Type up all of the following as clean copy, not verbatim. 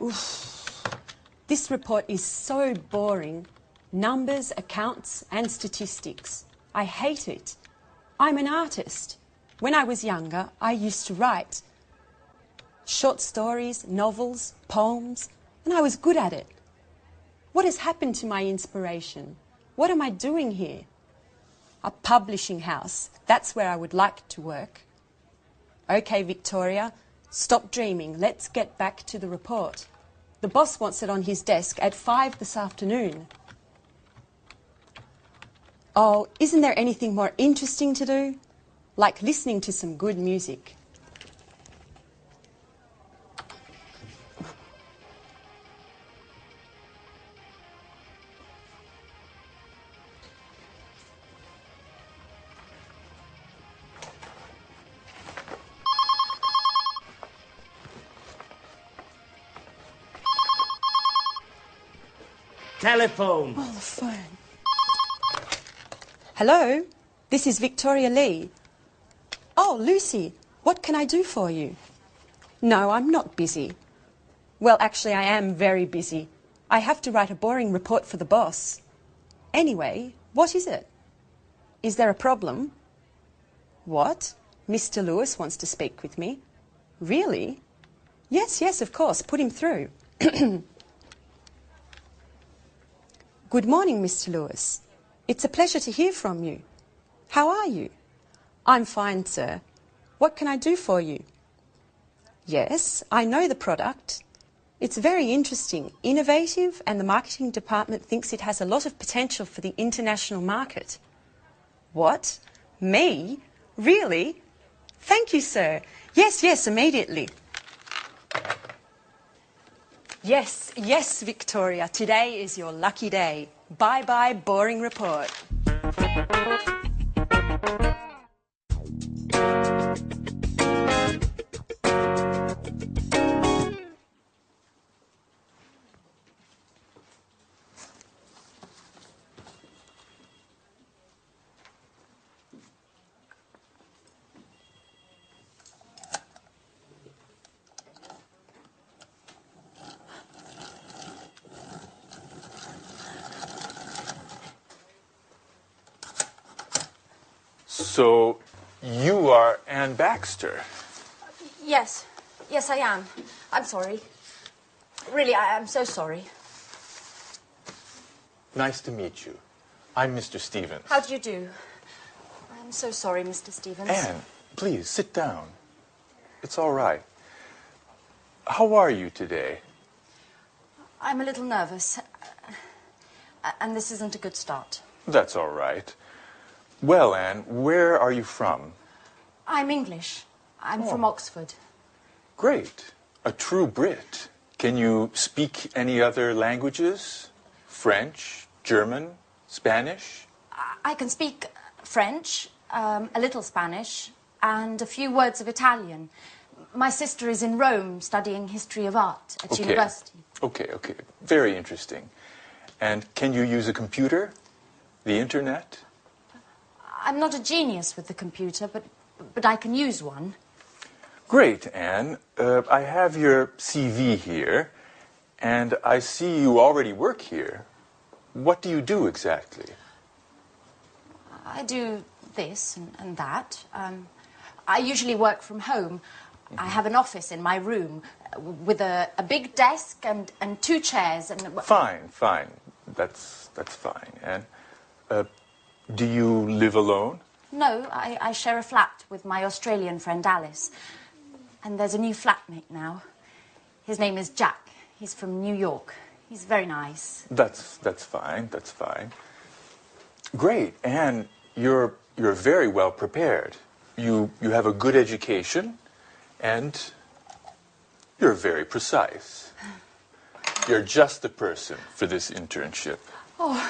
Oof. This report is so boring. Numbers, accounts and statistics. I hate it. I'm an artist. When I was younger, I used to write short stories, novels, poems, and I was good at it. What has happened to my inspiration? What am I doing here? A publishing house. That's where I would like to work. Okay, Victoria, stop dreaming. Let's get back to the report. The boss wants it on his desk at 5 this afternoon. Oh, isn't there anything more interesting to do? Like listening to some good music. Telephone. Oh, the phone. Hello, this is Victoria Lee. Oh, Lucy, what can I do for you? No, I'm not busy. Well, actually, I am very busy. I have to write a boring report for the boss. Anyway, what is it? Is there a problem? What? Mr. Lewis wants to speak with me? Really? Yes, yes, of course. Put him through. Good morning, Mr. Lewis. It's a pleasure to hear from you. How are you? I'm fine, sir. What can I do for you? Yes, I know the product. It's very interesting, innovative, and the marketing department thinks it has a lot of potential for the international market. What? Me? Really? Thank you, sir. Yes, yes, immediately. Yes, yes, Victoria. Today is your lucky day. Bye-bye, boring report. So, you are Anne Baxter. Yes. Yes, I am. I'm sorry. Really, I'm so sorry. Nice to meet you. I'm Mr. Stevens. How do you do? I'm so sorry, Mr. Stevens. Anne, please, sit down. It's all right. How are you today? I'm a little nervous. And this isn't a good start. That's all right. Well, Anne, where are you from? I'm English. I'm from Oxford. Great. A true Brit. Can you speak any other languages? French, German, Spanish? I can speak French, a little Spanish, and a few words of Italian. My sister is in Rome studying history of art at university. Okay. Very interesting. And can you use a computer? The internet? I'm not a genius with the computer, but I can use one. Great, Anne. I have your CV here, and I see you already work here. What do you do exactly? I do this and that. I usually work from home. I have an office in my room with a big desk and 2 chairs. And Fine. That's fine. And do you live alone? No, I share a flat with my Australian friend Alice. And there's a new flatmate now. His name is Jack. He's from New York. He's very nice. That's fine. Great, Anne. You're very well prepared. You have a good education, and you're very precise. You're just the person for this internship. Oh,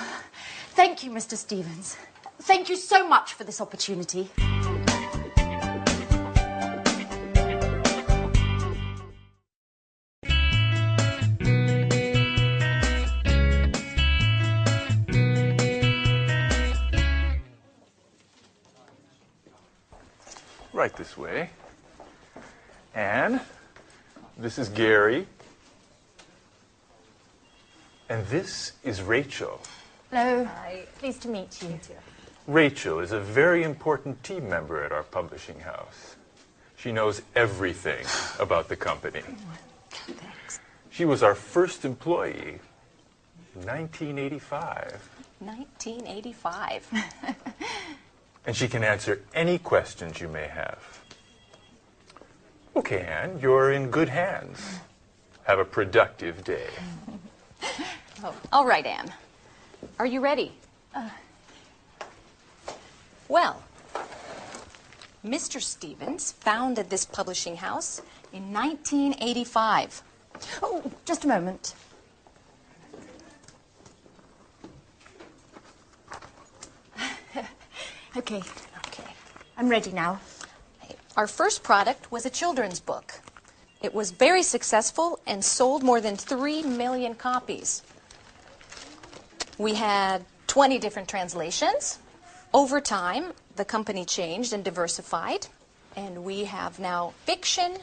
thank you, Mr. Stevens. Thank you so much for this opportunity. Right this way. Anne, This is Gary. And this is Rachel. Hello. Hi. Pleased to meet you. Rachel is a very important team member at our publishing house. She knows everything about the company. Thanks. She was our first employee in 1985. 1985. And she can answer any questions you may have. Okay, Anne, you're in good hands. Have a productive day. Oh, all right, Anne. Are you ready? Well, Mr. Stevens founded this publishing house in 1985. Oh, just a moment. Okay. I'm ready now. Our first product was a children's book. It was very successful and sold more than 3 million copies. We had 20 different translations. Over time, the company changed and diversified, and we have now fiction,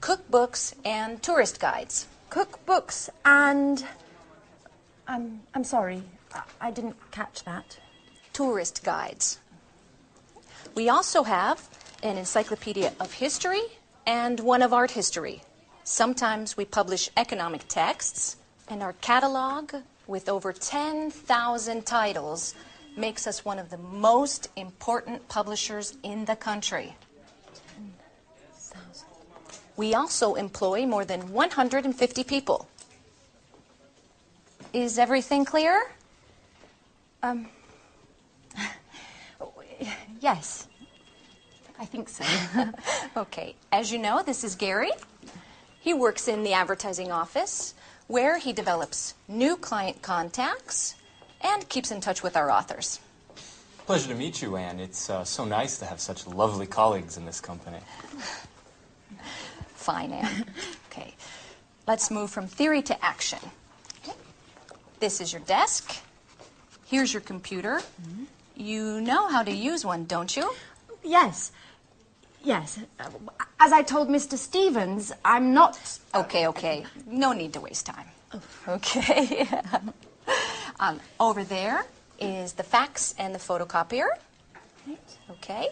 cookbooks, and tourist guides. Cookbooks and... I'm sorry, I didn't catch that. Tourist guides. We also have an encyclopedia of history and one of art history. Sometimes we publish economic texts, and our catalog, with over 10,000 titles, makes us one of the most important publishers in the country. 10,000. We also employ more than 150 people. Is everything clear? Yes, I think so. Okay. As you know, this is Gary. He works in the advertising office, where he develops new client contacts and keeps in touch with our authors. Pleasure to meet you, Anne. It's so nice to have such lovely colleagues in this company. Fine, Anne. Okay. Let's move from theory to action. Okay. This is your desk. Here's your computer. Mm-hmm. You know how to use one, don't you? Yes. As I told Mr. Stevens, I'm not... Okay. No need to waste time. Okay. Over there is the fax and the photocopier. Okay.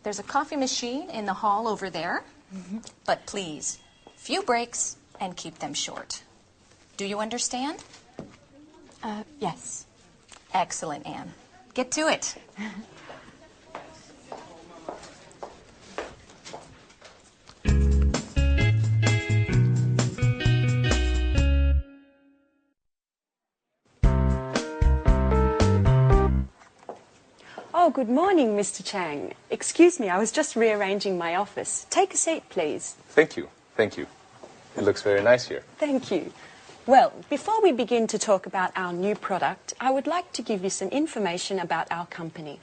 There's a coffee machine in the hall over there. Mm-hmm. But please, few breaks and keep them short. Do you understand? Yes. Excellent, Anne. Get to it. Oh, good morning, Mr. Chang. Excuse me, I was just rearranging my office. Take a seat, please. Thank you. It looks very nice here. Thank you. Well, before we begin to talk about our new product, I would like to give you some information about our company.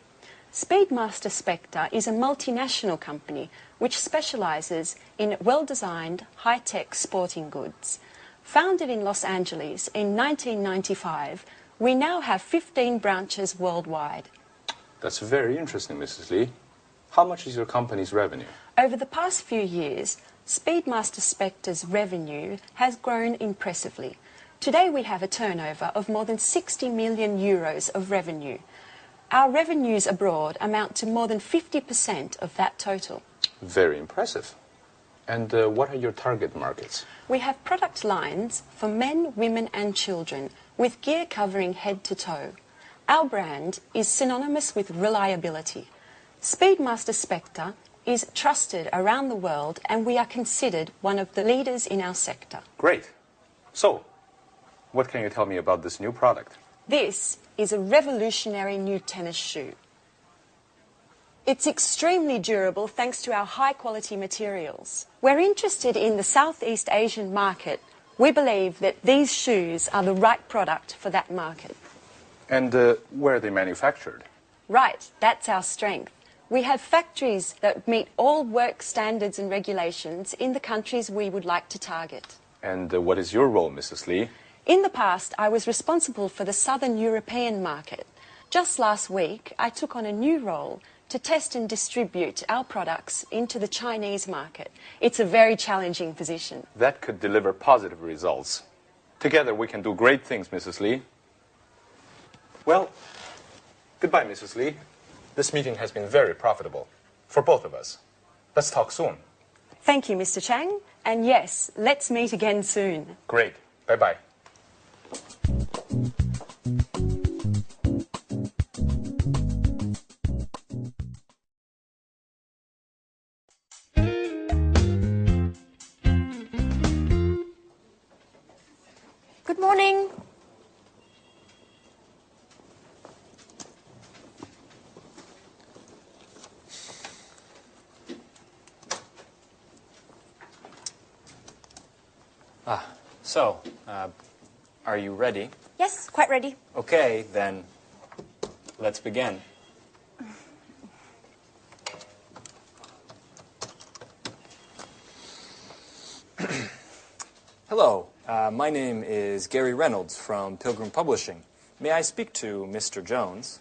Speedmaster Spectre is a multinational company which specializes in well-designed, high-tech sporting goods. Founded in Los Angeles in 1995, we now have 15 branches worldwide. That's very interesting, Mrs. Lee. How much is your company's revenue? Over the past few years, Speedmaster Spectre's revenue has grown impressively. Today we have a turnover of more than 60 million euros of revenue. Our revenues abroad amount to more than 50% of that total. Very impressive. And what are your target markets? We have product lines for men, women and children with gear covering head to toe. Our brand is synonymous with reliability. Speedmaster Spectre is trusted around the world and we are considered one of the leaders in our sector. Great. So, what can you tell me about this new product? This is a revolutionary new tennis shoe. It's extremely durable thanks to our high-quality materials. We're interested in the Southeast Asian market. We believe that these shoes are the right product for that market. And where are they manufactured? Right, that's our strength. We have factories that meet all work standards and regulations in the countries we would like to target. And what is your role, Mrs. Lee? In the past, I was responsible for the Southern European market. Just last week, I took on a new role to test and distribute our products into the Chinese market. It's a very challenging position. That could deliver positive results. Together we can do great things, Mrs. Lee. Well, goodbye, Mrs. Lee. This meeting has been very profitable for both of us. Let's talk soon. Thank you, Mr. Chang. And yes, let's meet again soon. Great. Bye-bye. Good morning. So, are you ready? Yes, quite ready. Okay, then let's begin. Hello, my name is Gary Reynolds from Pilgrim Publishing. May I speak to Mr. Jones?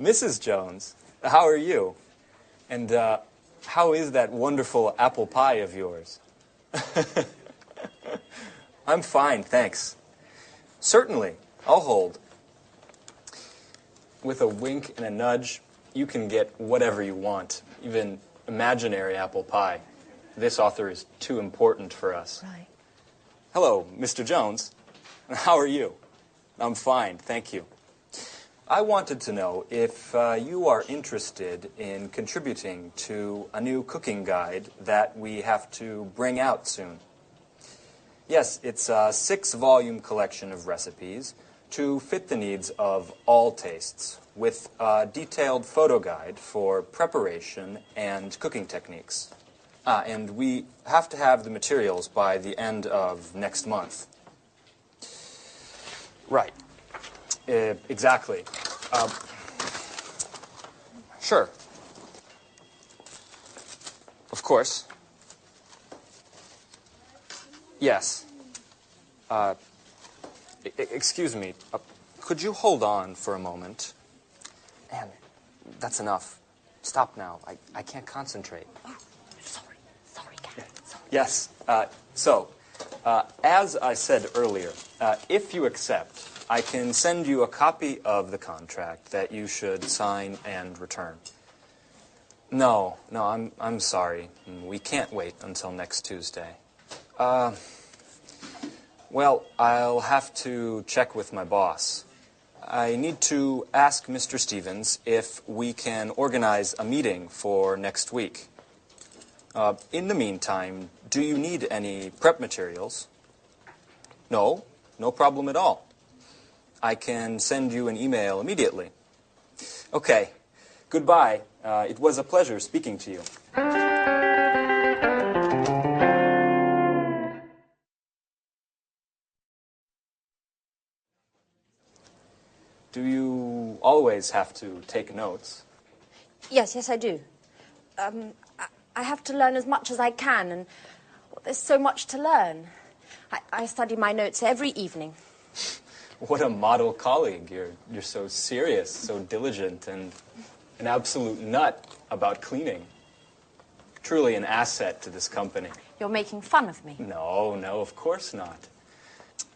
Mrs. Jones, how are you? And how is that wonderful apple pie of yours? I'm fine, thanks. Certainly, I'll hold. With a wink and a nudge, you can get whatever you want, even imaginary apple pie. This author is too important for us. Right. Hello, Mr. Jones. How are you? I'm fine, thank you. I wanted to know if you are interested in contributing to a new cooking guide that we have to bring out soon. Yes, it's a 6-volume collection of recipes to fit the needs of all tastes, with a detailed photo guide for preparation and cooking techniques. And we have to have the materials by the end of next month. Right. Exactly. Sure. Of course. Yes. Excuse me. Could you hold on for a moment? Anne, that's enough. Stop now. I can't concentrate. Oh, sorry, Gary. Sorry. Yes. As I said earlier, if you accept, I can send you a copy of the contract that you should sign and return. No, I'm sorry. We can't wait until next Tuesday. Well, I'll have to check with my boss. I need to ask Mr. Stevens if we can organize a meeting for next week. In the meantime, do you need any prep materials? No problem at all. I can send you an email immediately. Okay, goodbye. It was a pleasure speaking to you. Do you always have to take notes? Yes, I do. I have to learn as much as I can, and there's so much to learn. I study my notes every evening. What a model colleague. You're so serious, so diligent, and an absolute nut about cleaning. Truly an asset to this company. You're making fun of me. No, of course not.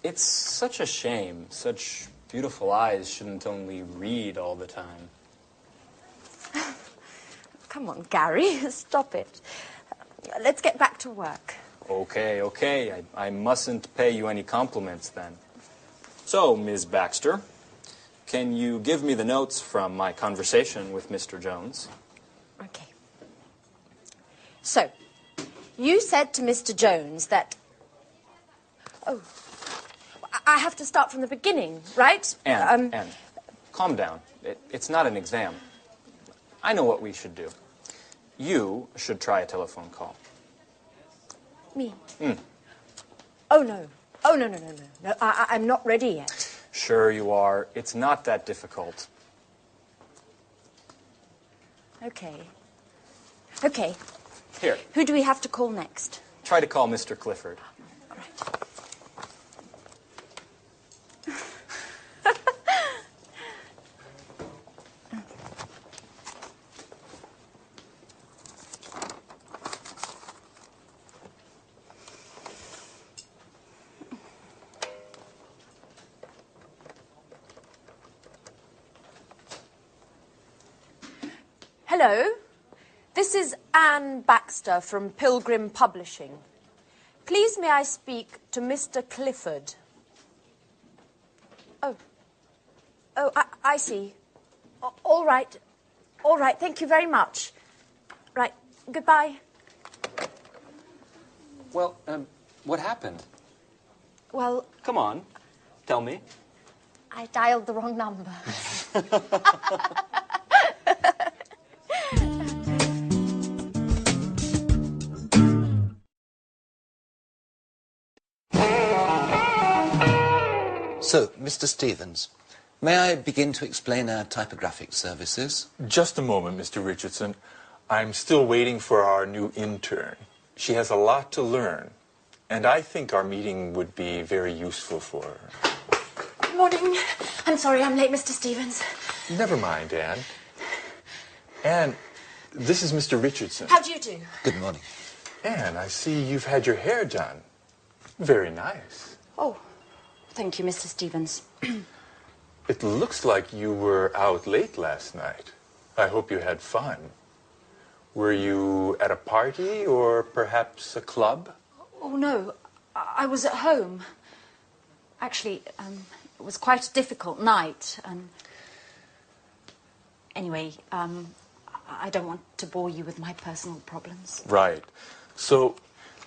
It's such a shame. Such beautiful eyes shouldn't only read all the time. Come on, Gary, stop it. Let's get back to work. Okay. I mustn't pay you any compliments then. So, Ms. Baxter, can you give me the notes from my conversation with Mr. Jones? Okay. So, you said to Mr. Jones that... Oh, I have to start from the beginning, right? Anne, calm down. It's not an exam. I know what we should do. You should try a telephone call. Me? Oh, no. No, I'm not ready yet. Sure you are. It's not that difficult. Okay. Here, Who do we have to call next? try to call Mr. Clifford. All right. Hello. This is Anne Baxter from Pilgrim Publishing. Please may I speak to Mr. Clifford? Oh. Oh, I see. All right. All right, thank you very much. Right, goodbye. Well, what happened? Well, Come on, tell me. I dialed the wrong number. So, Mr. Stevens, may I begin to explain our typographic services? Just a moment, Mr. Richardson. I'm still waiting for our new intern. She has a lot to learn, and I think our meeting would be very useful for her. Good morning. I'm sorry I'm late, Mr. Stevens. Never mind, Anne. Anne, this is Mr. Richardson. How do you do? Good morning. Anne, I see you've had your hair done. Very nice. Oh, thank you, Mr. Stevens. It looks like you were out late last night. I hope you had fun. Were you at a party or perhaps a club? Oh, no. I was at home. Actually, it was quite a difficult night. Anyway, I don't want to bore you with my personal problems. Right. So,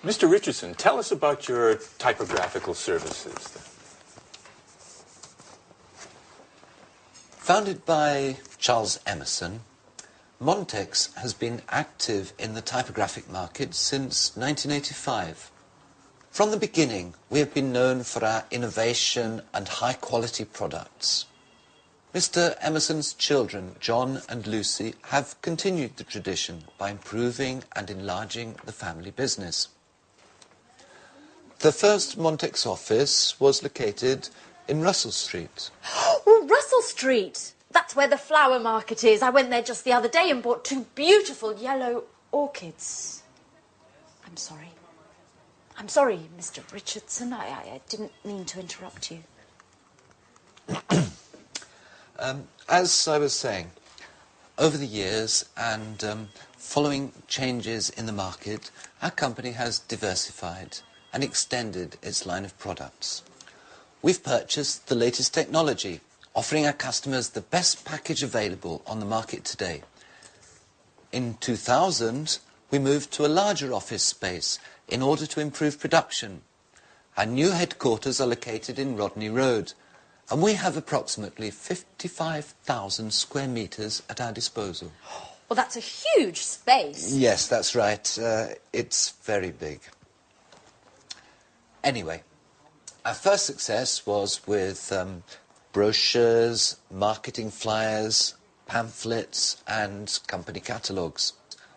Mr. Richardson, tell us about your typographical services. Founded by Charles Emerson, Montex has been active in the typographic market since 1985. From the beginning, we have been known for our innovation and high-quality products. Mr. Emerson's children, John and Lucy, have continued the tradition by improving and enlarging the family business. The first Montex office was located in Russell Street. Oh, Russell Street. That's where the flower market is. I went there just the other day and bought 2 beautiful yellow orchids. I'm sorry. I'm sorry, Mr. Richardson. I didn't mean to interrupt you. As I was saying, over the years and following changes in the market, our company has diversified and extended its line of products. We've purchased the latest technology, offering our customers the best package available on the market today. In 2000, we moved to a larger office space in order to improve production. Our new headquarters are located in Rodney Road, and we have approximately 55,000 square meters at our disposal. Well, that's a huge space. Yes, that's right. It's very big. Anyway, our first success was with brochures, marketing flyers, pamphlets, and company catalogues.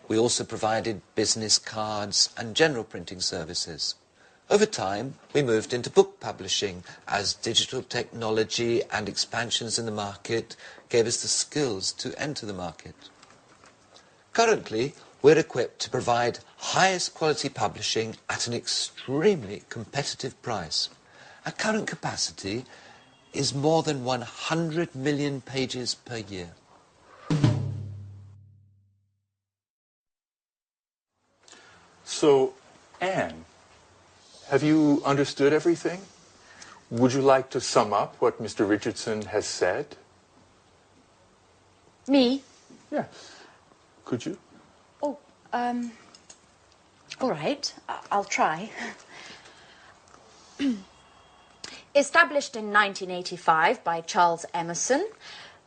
We also provided business cards and general printing services. Over time, we moved into book publishing as digital technology and expansions in the market gave us the skills to enter the market. Currently, we're equipped to provide highest quality publishing at an extremely competitive price. Our current capacity is more than 100 million pages per year. So, Anne, have you understood everything? Would you like to sum up what Mr. Richardson has said? Me? Yes. Could you? Oh, all right. I'll try. Established in 1985 by Charles Emerson,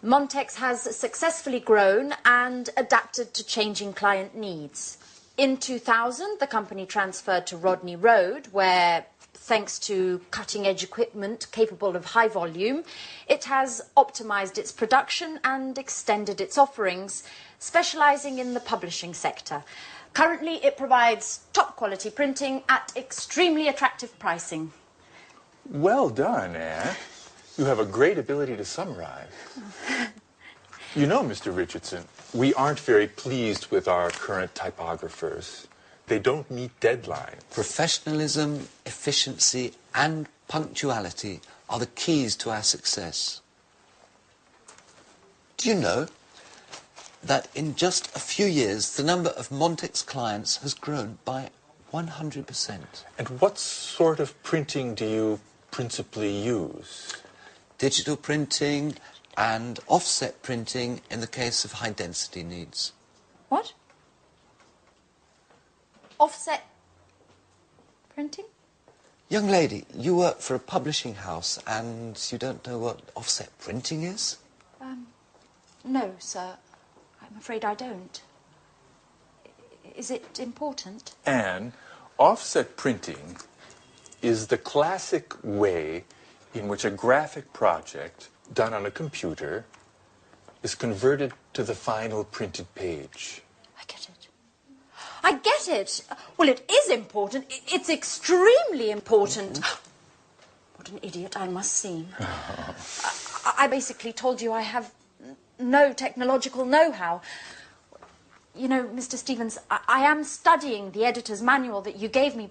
Montex has successfully grown and adapted to changing client needs. In 2000, the company transferred to Rodney Road, where, thanks to cutting-edge equipment capable of high volume, it has optimized its production and extended its offerings, specializing in the publishing sector. Currently, it provides top-quality printing at extremely attractive pricing. Well done, Anne. You have a great ability to summarize. You know, Mr. Richardson, we aren't very pleased with our current typographers. They don't meet deadlines. Professionalism, efficiency, and punctuality are the keys to our success. Do you know, that in just a few years, the number of Montex clients has grown by 100%. And what sort of printing do you principally use? Digital printing and offset printing in the case of high-density needs. What? Offset printing? Young lady, you work for a publishing house and you don't know what offset printing is? No, sir. I'm afraid I don't. Is it important? Anne, offset printing is the classic way in which a graphic project done on a computer is converted to the final printed page. I get it. I get it. Well, it is important. It's extremely important. What an idiot I must seem. I basically told you I have no technological know-how. You know, Mr. Stevens, I am studying the editor's manual that you gave me,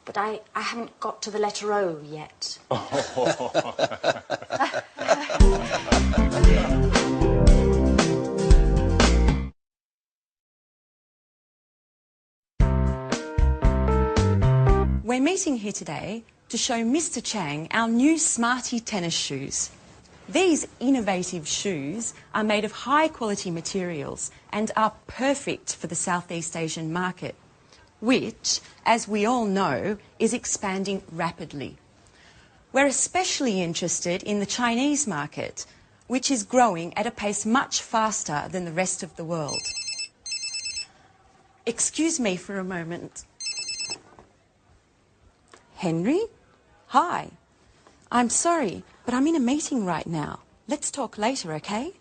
but I haven't got to the letter O yet. We're meeting here today to show Mr. Chang our new Smarty tennis shoes. These innovative shoes are made of high-quality materials and are perfect for the Southeast Asian market, which, as we all know, is expanding rapidly. We're especially interested in the Chinese market, which is growing at a pace much faster than the rest of the world. Excuse me for a moment. Henry? Hi. I'm sorry, but I'm in a meeting right now. Let's talk later, okay?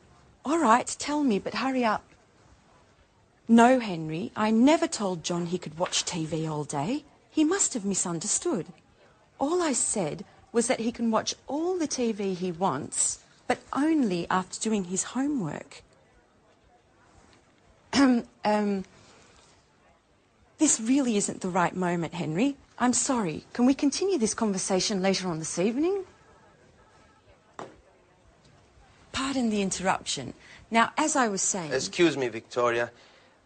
All right, tell me, but hurry up. No, Henry, I never told John he could watch TV all day. He must have misunderstood. All I said was that he can watch all the TV he wants, but only after doing his homework. This really isn't the right moment, Henry. I'm sorry. Can we continue this conversation later on this evening? Pardon the interruption. Now, as I was saying... Excuse me, Victoria,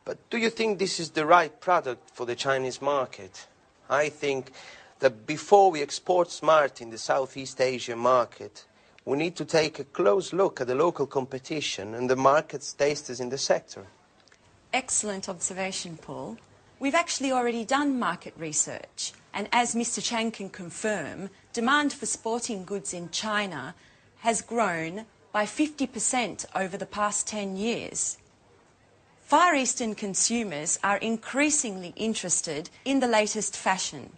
but do you think this is the right product for the Chinese market? I think that before we export Smart in the Southeast Asian market, we need to take a close look at the local competition and the market's tasters in the sector. Excellent observation, Paul. We've actually already done market research, and as Mr. Chang can confirm, demand for sporting goods in China has grown by 50% over the past 10 years. Far Eastern consumers are increasingly interested in the latest fashion.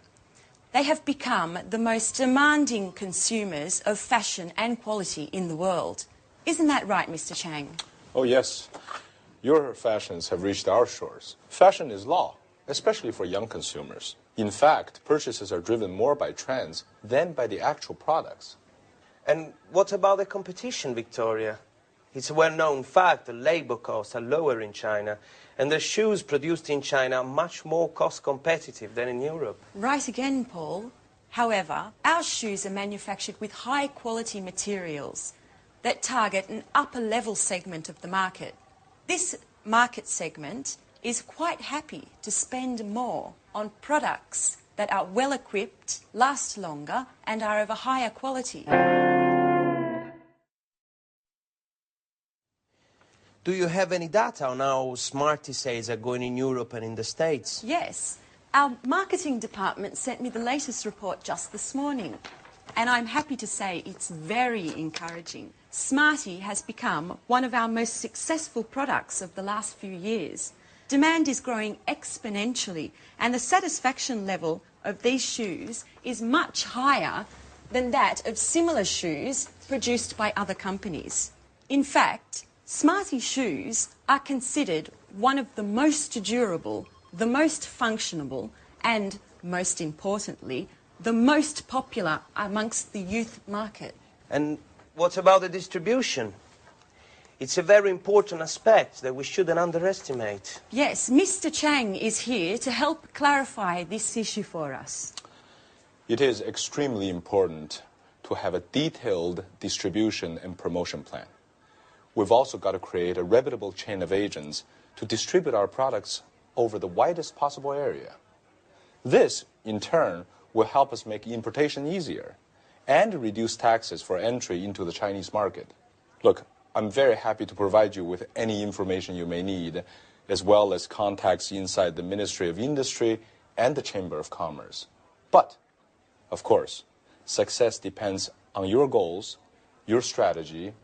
They have become the most demanding consumers of fashion and quality in the world. Isn't that right, Mr. Chang? Oh, yes. Your fashions have reached our shores. Fashion is law, especially for young consumers. In fact, purchases are driven more by trends than by the actual products. And what about the competition, Victoria? It's a well-known fact that labor costs are lower in China, and the shoes produced in China are much more cost-competitive than in Europe. Right again, Paul. However, our shoes are manufactured with high-quality materials that target an upper-level segment of the market. This market segment is quite happy to spend more on products that are well-equipped, last longer, and are of a higher quality. Do you have any data on how Smarty sales are going in Europe and in the States? Yes. Our marketing department sent me the latest report just this morning, and I'm happy to say it's very encouraging. Smarty has become one of our most successful products of the last few years. Demand is growing exponentially, and the satisfaction level of these shoes is much higher than that of similar shoes produced by other companies. In fact, Smarty shoes are considered one of the most durable, the most functional, and, most importantly, the most popular amongst the youth market. And what about the distribution? It's a very important aspect that we shouldn't underestimate. Yes, Mr. Chang is here to help clarify this issue for us. It is extremely important to have a detailed distribution and promotion plan. we've also got to create a reputable chain of agents to distribute our products over the widest possible area. This, in turn, will help us make importation easier and reduce taxes for entry into the Chinese market. Look, I'm very happy to provide you with any information you may need, as well as contacts inside the Ministry of Industry and the Chamber of Commerce. But, of course, success depends on your goals, your strategy,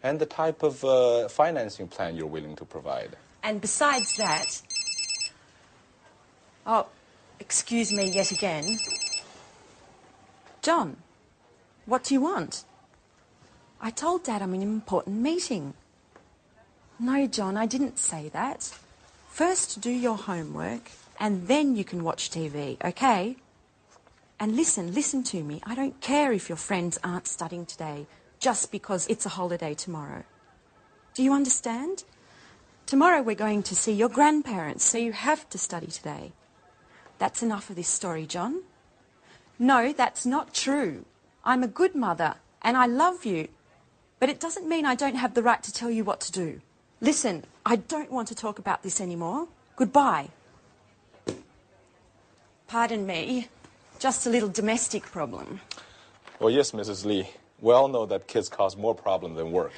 and the type of financing plan you're willing to provide. And besides that... Oh, excuse me yet again. John, what do you want? I told Dad I'm in an important meeting. No, John, I didn't say that. First do your homework and then you can watch TV, okay? And listen to me. I don't care if your friends aren't studying today just because it's a holiday tomorrow. Do you understand? Tomorrow we're going to see your grandparents, so you have to study today. That's enough of this story, John. No, that's not true. I'm a good mother and I love you, but it doesn't mean I don't have the right to tell you what to do. Listen, I don't want to talk about this anymore. Goodbye. Pardon me, just a little domestic problem. Well, yes, Mrs. Lee. We all know that kids cause more problem than work.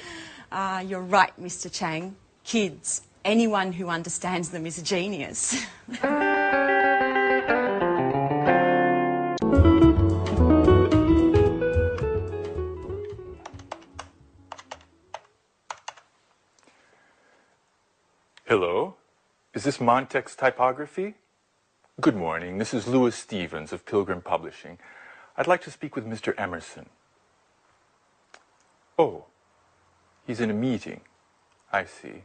Ah, you're right, Mr. Chang. Kids, anyone who understands them is a genius. Hello, is this Montex Typography? Good morning, this is Louis Stevens of Pilgrim Publishing. I'd like to speak with Mr. Emerson. Oh, he's in a meeting. I see.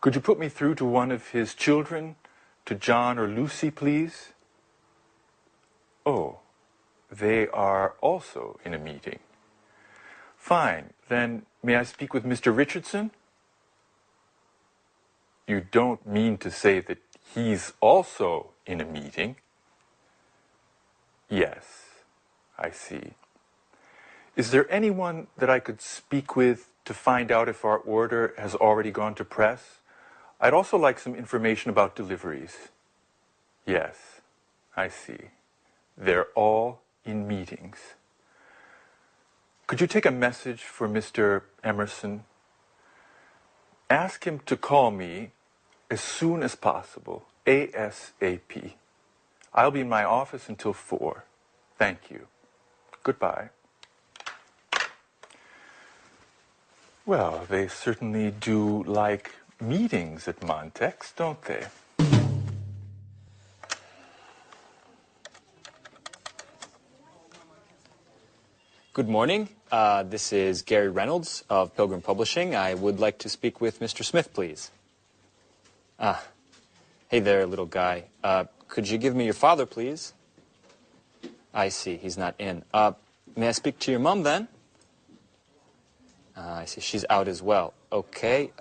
Could you put me through to one of his children, to John or Lucy, please? Oh, they are also in a meeting. Fine, then may I speak with Mr. Richardson? You don't mean to say that he's also in a meeting? Yes, I see. Is there anyone that I could speak with to find out if our order has already gone to press? I'd also like some information about deliveries. Yes, I see. They're all in meetings. Could you take a message for Mr. Emerson? Ask him to call me as soon as possible, ASAP. I'll be in my office until 4. Thank you. Goodbye. Well, they certainly do like meetings at Montex, don't they? Good morning. This is Gary Reynolds of Pilgrim Publishing. I would like to speak with Mr. Smith, please. Hey there, little guy. Could you give me your father, please? I see, he's not in. May I speak to your mom, then? I see, she's out as well. Okay.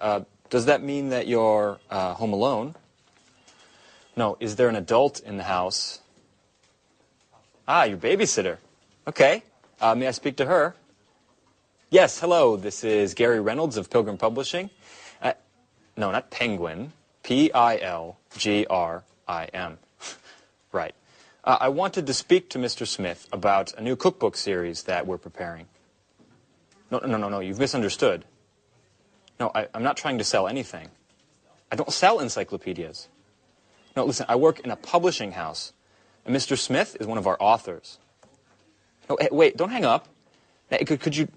Does that mean that you're home alone? No, is there an adult in the house? Your babysitter. Okay. May I speak to her? Yes, hello. This is Gary Reynolds of Pilgrim Publishing. No, not Penguin. Pilgrim. Right. I wanted to speak to Mr. Smith about a new cookbook series that we're preparing. No, you've misunderstood. No, I'm not trying to sell anything. I don't sell encyclopedias. No, listen, I work in a publishing house, and Mr. Smith is one of our authors. No, hey, wait, don't hang up. Hey, could you...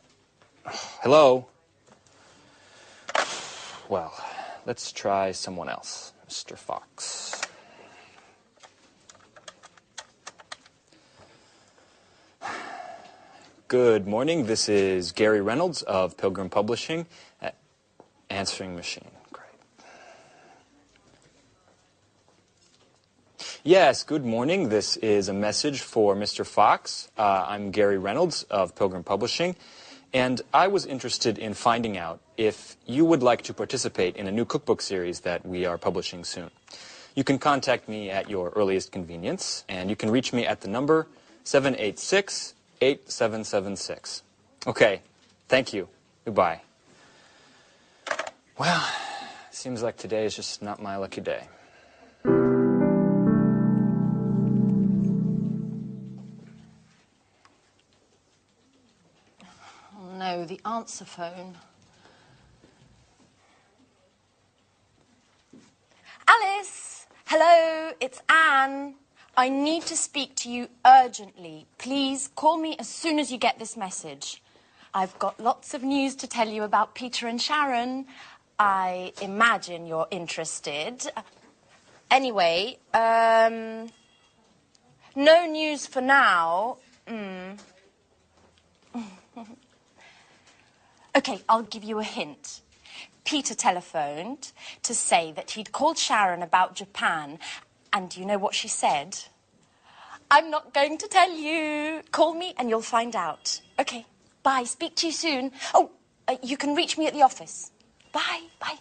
Hello? Well, let's try someone else. Mr. Fox. Good morning. This is Gary Reynolds of Pilgrim Publishing. Answering machine. Great. Yes, good morning. This is a message for Mr. Fox. I'm Gary Reynolds of Pilgrim Publishing, and I was interested in finding out if you would like to participate in a new cookbook series that we are publishing soon. You can contact me at your earliest convenience, and you can reach me at the number 786-8776. Okay, thank you. Goodbye. Well, seems like today is just not my lucky day. Oh no, the answer phone. Alice! Hello, it's Anne. I need to speak to you urgently. Please call me as soon as you get this message. I've got lots of news to tell you about Peter and Sharon. I imagine you're interested. Anyway, no news for now. Okay, I'll give you a hint. Peter telephoned to say that he'd called Sharon about Japan, and do you know what she said? I'm not going to tell you. Call me and you'll find out. Okay, bye. Speak to you soon. Oh, you can reach me at the office. Bye, bye.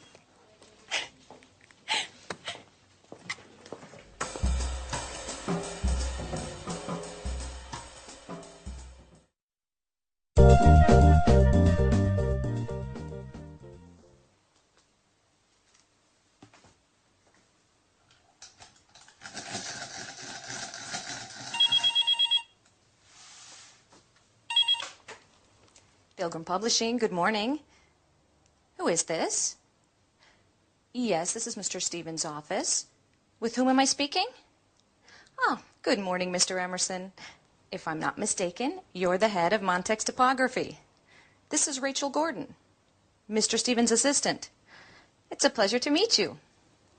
Pilgrim Publishing, good morning. Who is this? Yes, this is Mr. Stevens' office. With whom am I speaking? Oh, good morning, Mr. Emerson. If I'm not mistaken, you're the head of Montex Typography. This is Rachel Gordon, Mr. Stevens' assistant. It's a pleasure to meet you.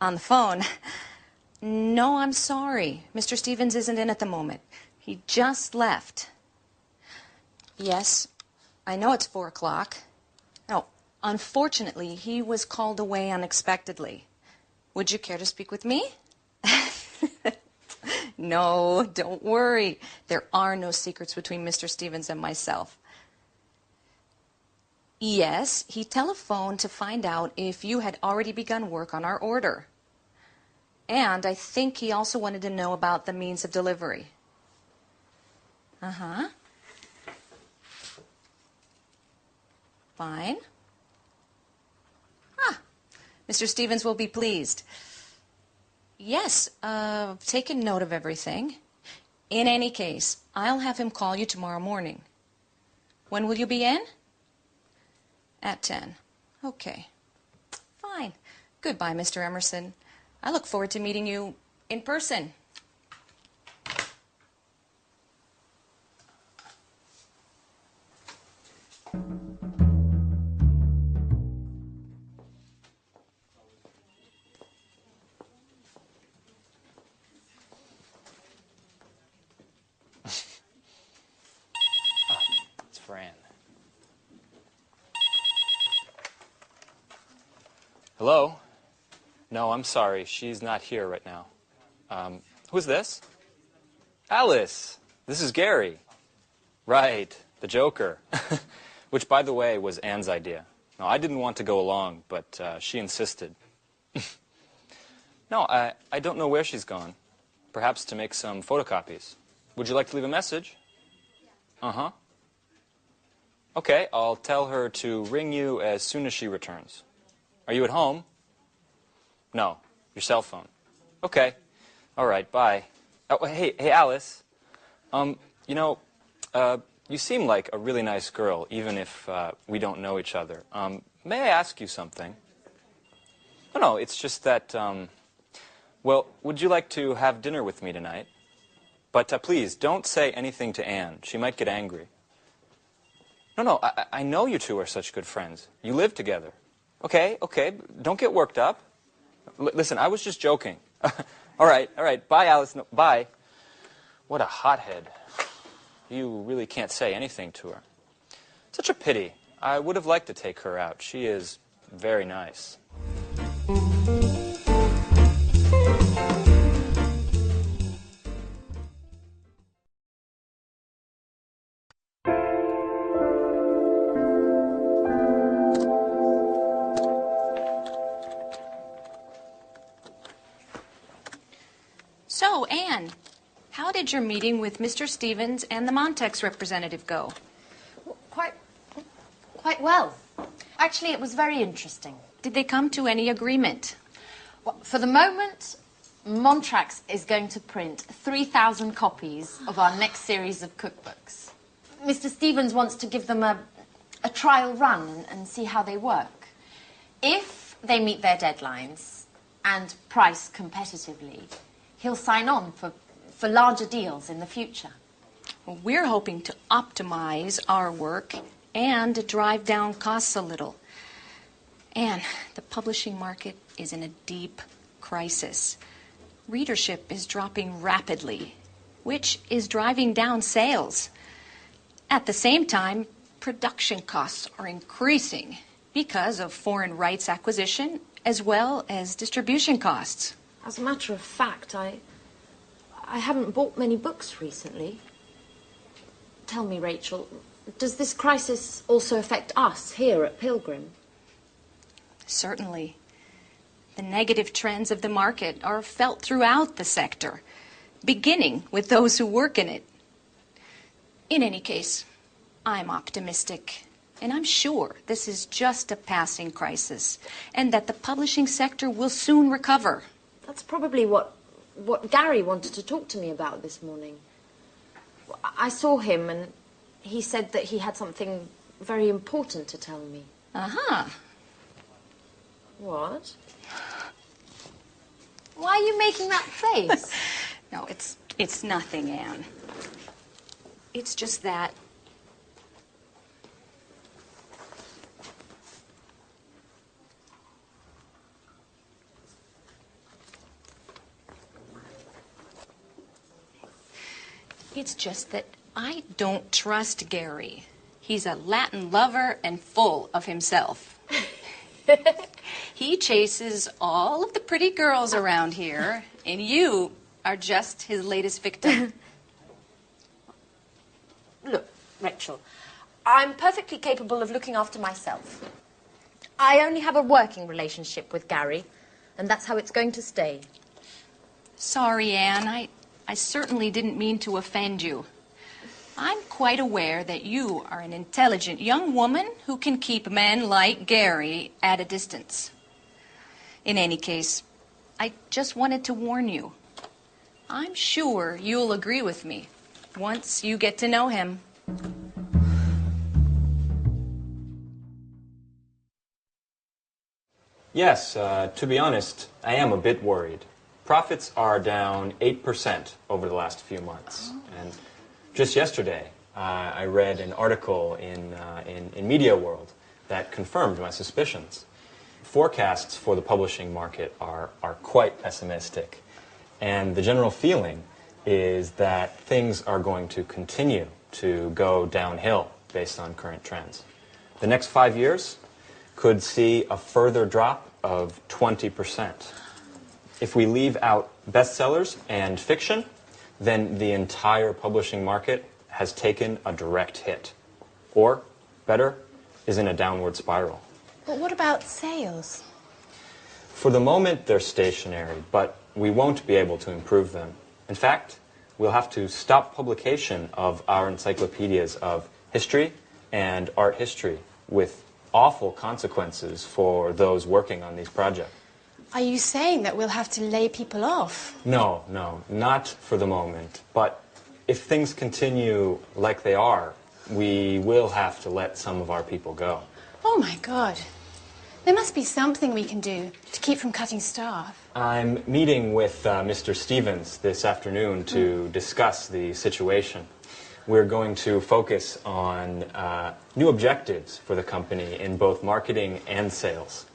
On the phone. No, I'm sorry. Mr. Stevens isn't in at the moment. He just left. Yes, I know it's 4 o'clock. No, unfortunately, he was called away unexpectedly. Would you care to speak with me? No, don't worry. There are no secrets between Mr. Stevens and myself. Yes, he telephoned to find out if you had already begun work on our order. And I think he also wanted to know about the means of delivery. Uh-huh. Fine. Ah, Mr. Stevens will be pleased. Yes, I've taken note of everything. In any case, I'll have him call you tomorrow morning. When will you be in? At 10. Okay. Fine. Goodbye, Mr. Emerson. I look forward to meeting you in person. It's Fran. Hello? No, I'm sorry. She's not here right now. Who's this? Alice. This is Gary. Right, the Joker. Which, by the way, was Anne's idea. No, I didn't want to go along, but she insisted. No, I don't know where she's gone. Perhaps to make some photocopies. Would you like to leave a message? Uh-huh. Okay, I'll tell her to ring you as soon as she returns. Are you at home? No, your cell phone. Okay. All right, bye. Oh, hey, Alice. You seem like a really nice girl, even if we don't know each other. May I ask you something? No, it's just that, well, would you like to have dinner with me tonight? But please, don't say anything to Anne. She might get angry. No, I know you two are such good friends. You live together. Okay, don't get worked up. Listen, I was just joking. All right, bye, Alice. No, bye. What a hothead. You really can't say anything to her. Such a pity. I would have liked to take her out. She is very nice. So, Anne, how did your meeting with Mr. Stevens and the Montex representative go? Quite well. Actually, it was very interesting. did they come to any agreement? Well, for the moment, Montrax is going to print 3,000 copies of our next series of cookbooks. Mr. Stevens wants to give them a trial run and see how they work. If they meet their deadlines and price competitively, he'll sign on for larger deals in the future. Well, we're hoping to optimize our work and drive down costs a little. And the publishing market is in a deep crisis. Readership is dropping rapidly, which is driving down sales. At the same time, production costs are increasing because of foreign rights acquisition as well as distribution costs. As a matter of fact, I haven't bought many books recently. Tell me, Rachel, does this crisis also affect us here at Pilgrim? Certainly. The negative trends of the market are felt throughout the sector, beginning with those who work in it. In any case, I'm optimistic, and I'm sure this is just a passing crisis, and that the publishing sector will soon recover. That's probably what Gary wanted to talk to me about this morning. I saw him, and he said that he had something very important to tell me. Uh-huh. What? Why are you making that face? No, it's nothing, Anne. It's just that I don't trust Gary. He's a Latin lover and full of himself. He chases all of the pretty girls around here, and you are just his latest victim. Look, Rachel, I'm perfectly capable of looking after myself. I only have a working relationship with Gary, and that's how it's going to stay. Sorry, Anne. I certainly didn't mean to offend you. I'm quite aware that you are an intelligent young woman who can keep men like Gary at a distance. In any case, I just wanted to warn you. I'm sure you'll agree with me once you get to know him. Yes, to be honest, I am a bit worried. Profits are down 8% over the last few months. And just yesterday, I read an article in Media World that confirmed my suspicions. Forecasts for the publishing market are quite pessimistic. And the general feeling is that things are going to continue to go downhill based on current trends. The next 5 years could see a further drop of 20%. If we leave out bestsellers and fiction, then the entire publishing market has taken a direct hit. Or, better, is in a downward spiral. But what about sales? For the moment, they're stationary, but we won't be able to improve them. In fact, we'll have to stop publication of our encyclopedias of history and art history, with awful consequences for those working on these projects. Are you saying that we'll have to lay people off? No, not for the moment. But if things continue like they are, we will have to let some of our people go. Oh my God. There must be something we can do to keep from cutting staff. I'm meeting with Mr. Stevens this afternoon to discuss the situation. We're going to focus on new objectives for the company in both marketing and sales.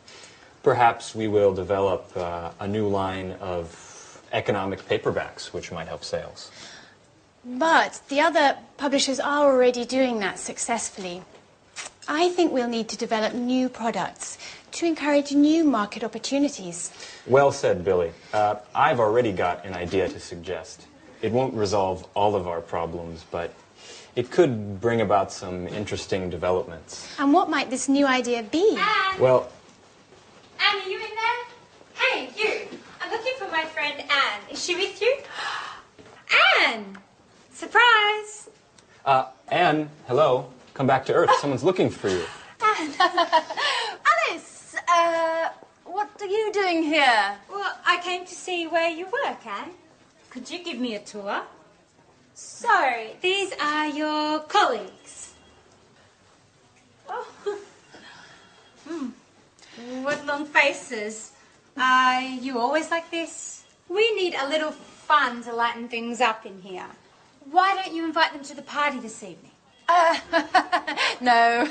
Perhaps we will develop a new line of economic paperbacks, which might help sales. But the other publishers are already doing that successfully. I think we'll need to develop new products to encourage new market opportunities. Well said, Billy. I've already got an idea to suggest. It won't resolve all of our problems, but it could bring about some interesting developments. And what might this new idea be? Anne! Well... Anne, are you in there? Hey, you! I'm looking for my friend Anne. Is she with you? Anne! Surprise! Anne, hello. Come back to Earth. Someone's looking for you. Alice! you doing here? Well, I came to see where you work, Anne. Could you give me a tour? So, these are your colleagues. Oh. What long faces. Are you always like this? We need a little fun to lighten things up in here. Why don't you invite them to the party this evening? No,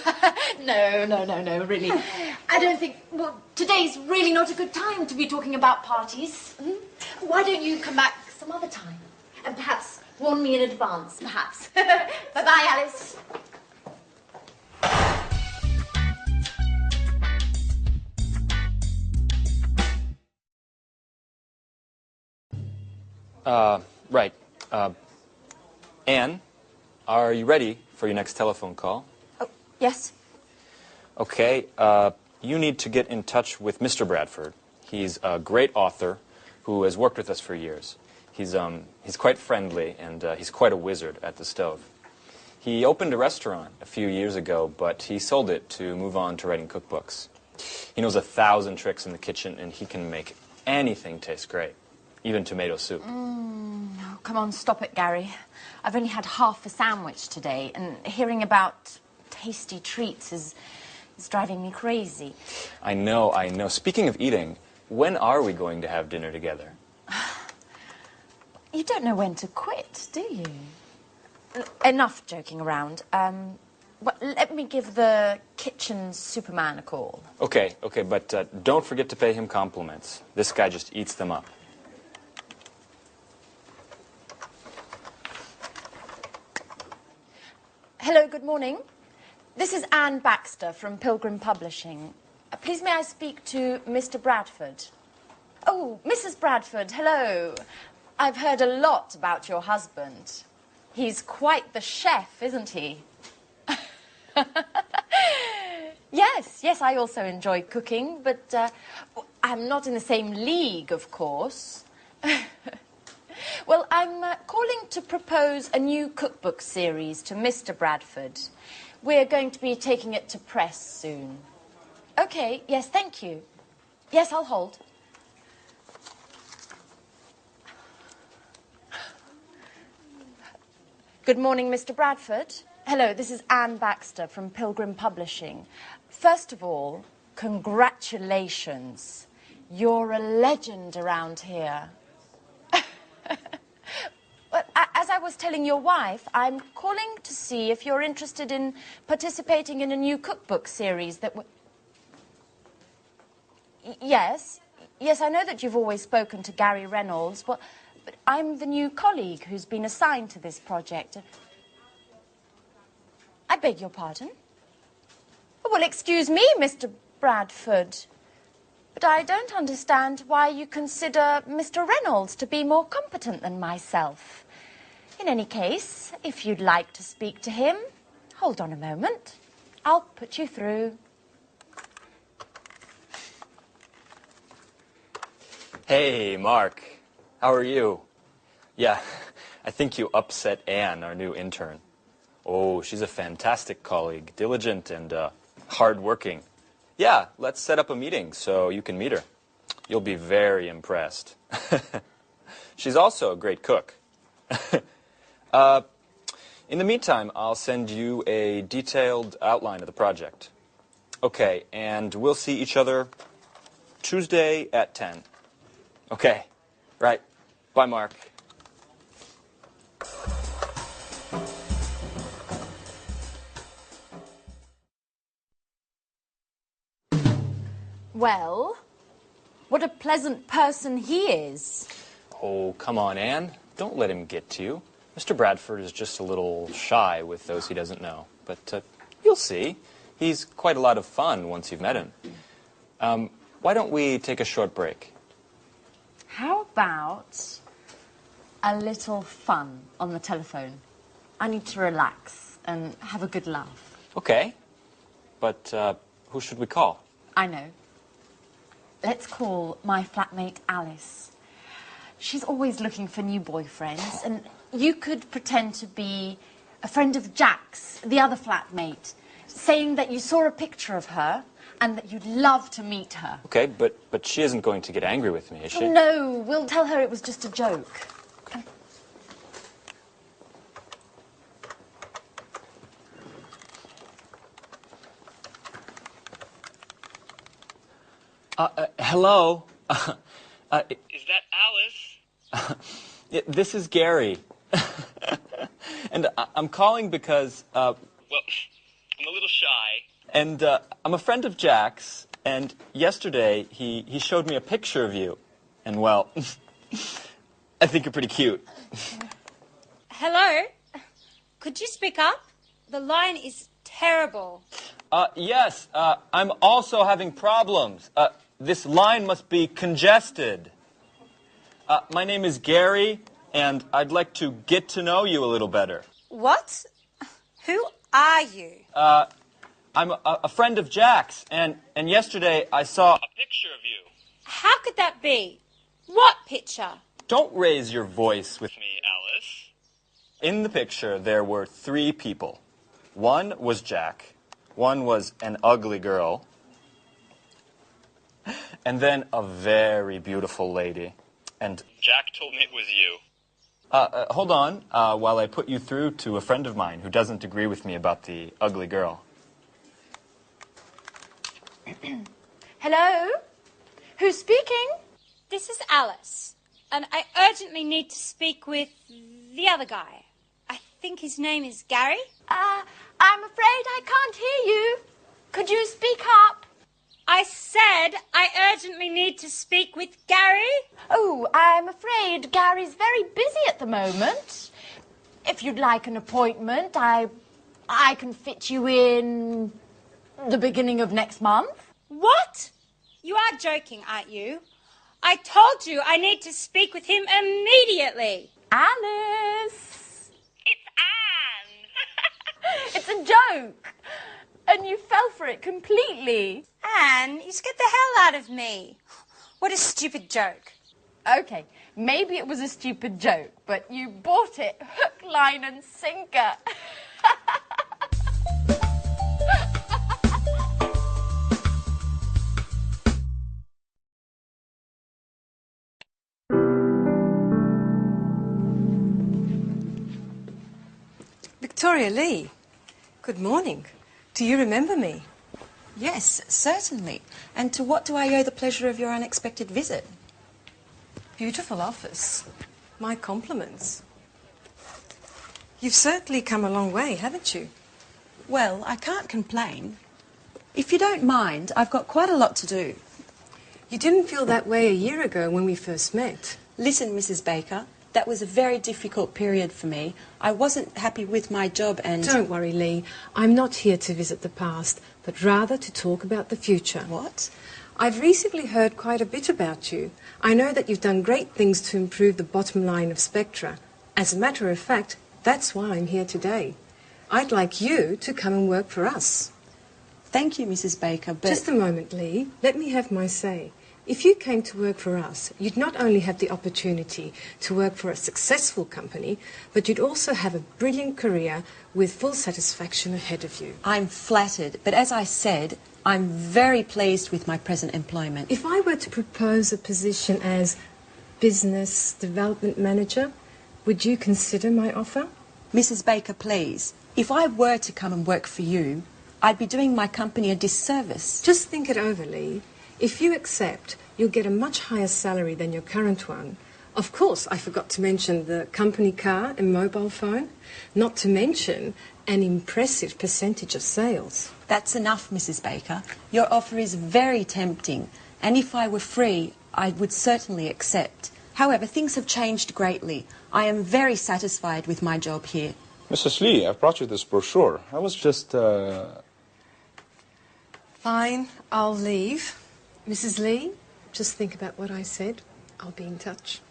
no, really. I don't think, well, today's really not a good time to be talking about parties. Why don't you come back some other time? And perhaps warn me in advance, perhaps. Bye-bye, Alice. Right. Anne, are you ready for your next telephone call? Oh, yes. Okay, you need to get in touch with Mr. Bradford. He's a great author who has worked with us for years. He's quite friendly, and he's quite a wizard at the stove. He opened a restaurant a few years ago, but he sold it to move on to writing cookbooks. He knows 1,000 tricks in the kitchen, and he can make anything taste great, even tomato soup. Oh, come on, stop it, Gary. I've only had half a sandwich today, and hearing about tasty treats is driving me crazy. I know. Speaking of eating, when are we going to have dinner together? You don't know when to quit, do you? Enough joking around. Well, let me give the kitchen superman a call. Okay, but don't forget to pay him compliments. This guy just eats them up. Hello, good morning. This is Anne Baxter from Pilgrim Publishing. Please may I speak to Mr. Bradford? Oh, Mrs. Bradford, hello. I've heard a lot about your husband. He's quite the chef, isn't he? Yes, I also enjoy cooking, but I'm not in the same league, of course. Well, I'm calling to propose a new cookbook series to Mr. Bradford. We're going to be taking it to press soon. Okay, yes, thank you. Yes, I'll hold. Good morning, Mr. Bradford. Hello, this is Anne Baxter from Pilgrim Publishing. First of all, congratulations. You're a legend around here. Well, as I was telling your wife, I'm calling to see if you're interested in participating in a new cookbook series that Yes, I know that you've always spoken to Gary Reynolds, but I'm the new colleague who's been assigned to this project. I beg your pardon? Well, excuse me, Mr. Bradford, but I don't understand why you consider Mr. Reynolds to be more competent than myself. In any case, if you'd like to speak to him, hold on a moment. I'll put you through. Hey, Mark. How are you? Yeah, I think you upset Anne, our new intern. Oh, she's a fantastic colleague, diligent and hardworking. Yeah, let's set up a meeting so you can meet her. You'll be very impressed. She's also a great cook. In the meantime, I'll send you a detailed outline of the project. Okay, and we'll see each other Tuesday at 10. Okay, right. Bye, Mark. Well, what a pleasant person he is. Oh, come on, Anne. Don't let him get to you. Mr. Bradford is just a little shy with those he doesn't know. But you'll see. He's quite a lot of fun once you've met him. Why don't we take a short break? How about a little fun on the telephone? I need to relax and have a good laugh. Okay. But who should we call? I know. Let's call my flatmate Alice. She's always looking for new boyfriends, and you could pretend to be a friend of Jack's, the other flatmate, saying that you saw a picture of her and that you'd love to meet her. Okay, but she isn't going to get angry with me, is she? No, we'll tell her it was just a joke. Hello? Is that Alice? This is Gary. And I'm calling because, Well, I'm a little shy. and I'm a friend of Jack's, and yesterday he showed me a picture of you. And, well, I think you're pretty cute. Hello? Could you speak up? The line is terrible. Yes, I'm also having problems. This line must be congested. My name is Gary, and I'd like to get to know you a little better. What? Who are you? I'm a friend of Jack's, and yesterday I saw A picture of you. How could that be? What picture? Don't raise your voice with me. Me, Alice. In the picture, there were 3 people. One was Jack, one was an ugly girl, and then a very beautiful lady. And Jack told me it was you. hold on, while I put you through to a friend of mine who doesn't agree with me about the ugly girl. Hello? Who's speaking? This is Alice, and I urgently need to speak with the other guy. I think his name is Gary. I'm afraid I can't hear you. Could you speak up? I said I urgently need to speak with Gary. Oh, I'm afraid Gary's very busy at the moment. If you'd like an appointment, I can fit you in the beginning of next month. What? You are joking, aren't you? I told you I need to speak with him immediately. Alice! It's Anne. It's a joke. And you fell for it completely. Anne, you scared the hell out of me. What a stupid joke. Okay, maybe it was a stupid joke, but you bought it hook, line and sinker. Victoria Lee, good morning. Do you remember me? Yes, certainly. And to what do I owe the pleasure of your unexpected visit? Beautiful office. My compliments. You've certainly come a long way, haven't you? Well, I can't complain. If you don't mind, I've got quite a lot to do. You didn't feel that way a year ago when we first met. Listen, Mrs. Baker, that was a very difficult period for me. I wasn't happy with my job and... Don't worry, Lee. I'm not here to visit the past, but rather to talk about the future. What? I've recently heard quite a bit about you. I know that you've done great things to improve the bottom line of Spectra. As a matter of fact, that's why I'm here today. I'd like you to come and work for us. Thank you, Mrs. Baker, but... Just a moment, Lee. Let me have my say. If you came to work for us, you'd not only have the opportunity to work for a successful company, but you'd also have a brilliant career with full satisfaction ahead of you. I'm flattered, but as I said, I'm very pleased with my present employment. If I were to propose a position as business development manager, would you consider my offer? Mrs. Baker, please, if I were to come and work for you, I'd be doing my company a disservice. Just think it over, Lee. If you accept, you'll get a much higher salary than your current one. Of course, I forgot to mention the company car and mobile phone, not to mention an impressive percentage of sales. That's enough, Mrs. Baker. Your offer is very tempting, and if I were free, I would certainly accept. However, things have changed greatly. I am very satisfied with my job here. Mrs. Lee, I've brought you this brochure. I was just, Fine, I'll leave. Mrs. Lee, just think about what I said. I'll be in touch.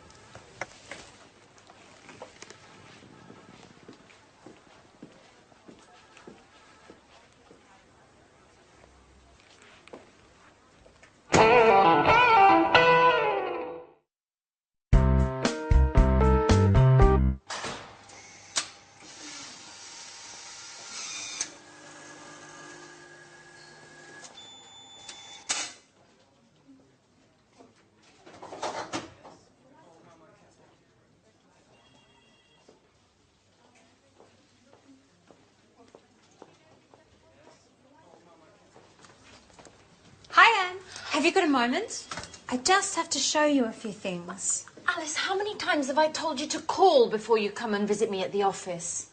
Have you got a moment? I just have to show you a few things. Alice, how many times have I told you to call before you come and visit me at the office?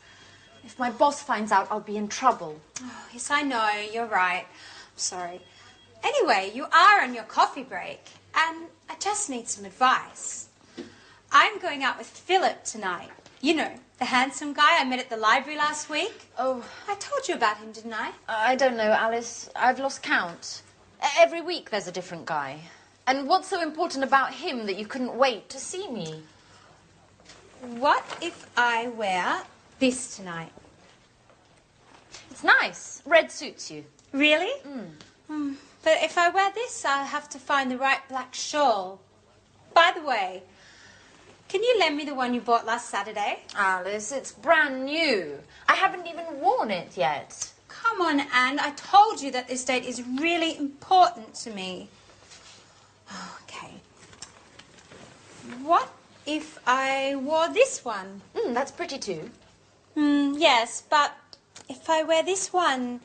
If my boss finds out, I'll be in trouble. Oh, yes, I know. You're right. I'm sorry. Anyway, you are on your coffee break, and I just need some advice. I'm going out with Philip tonight. You know, the handsome guy I met at the library last week. Oh. I told you about him, didn't I? I don't know, Alice. I've lost count. Every week there's a different guy. And what's so important about him that you couldn't wait to see me? What if I wear this tonight? It's nice. Red suits you. Really? But if I wear this, I'll have to find the right black shawl. By the way, can you lend me the one you bought last Saturday? Alice, it's brand new. I haven't even worn it yet. Come on, Anne. I told you that this date is really important to me. Okay. What if I wore this one? That's pretty too. Yes, but if I wear this one,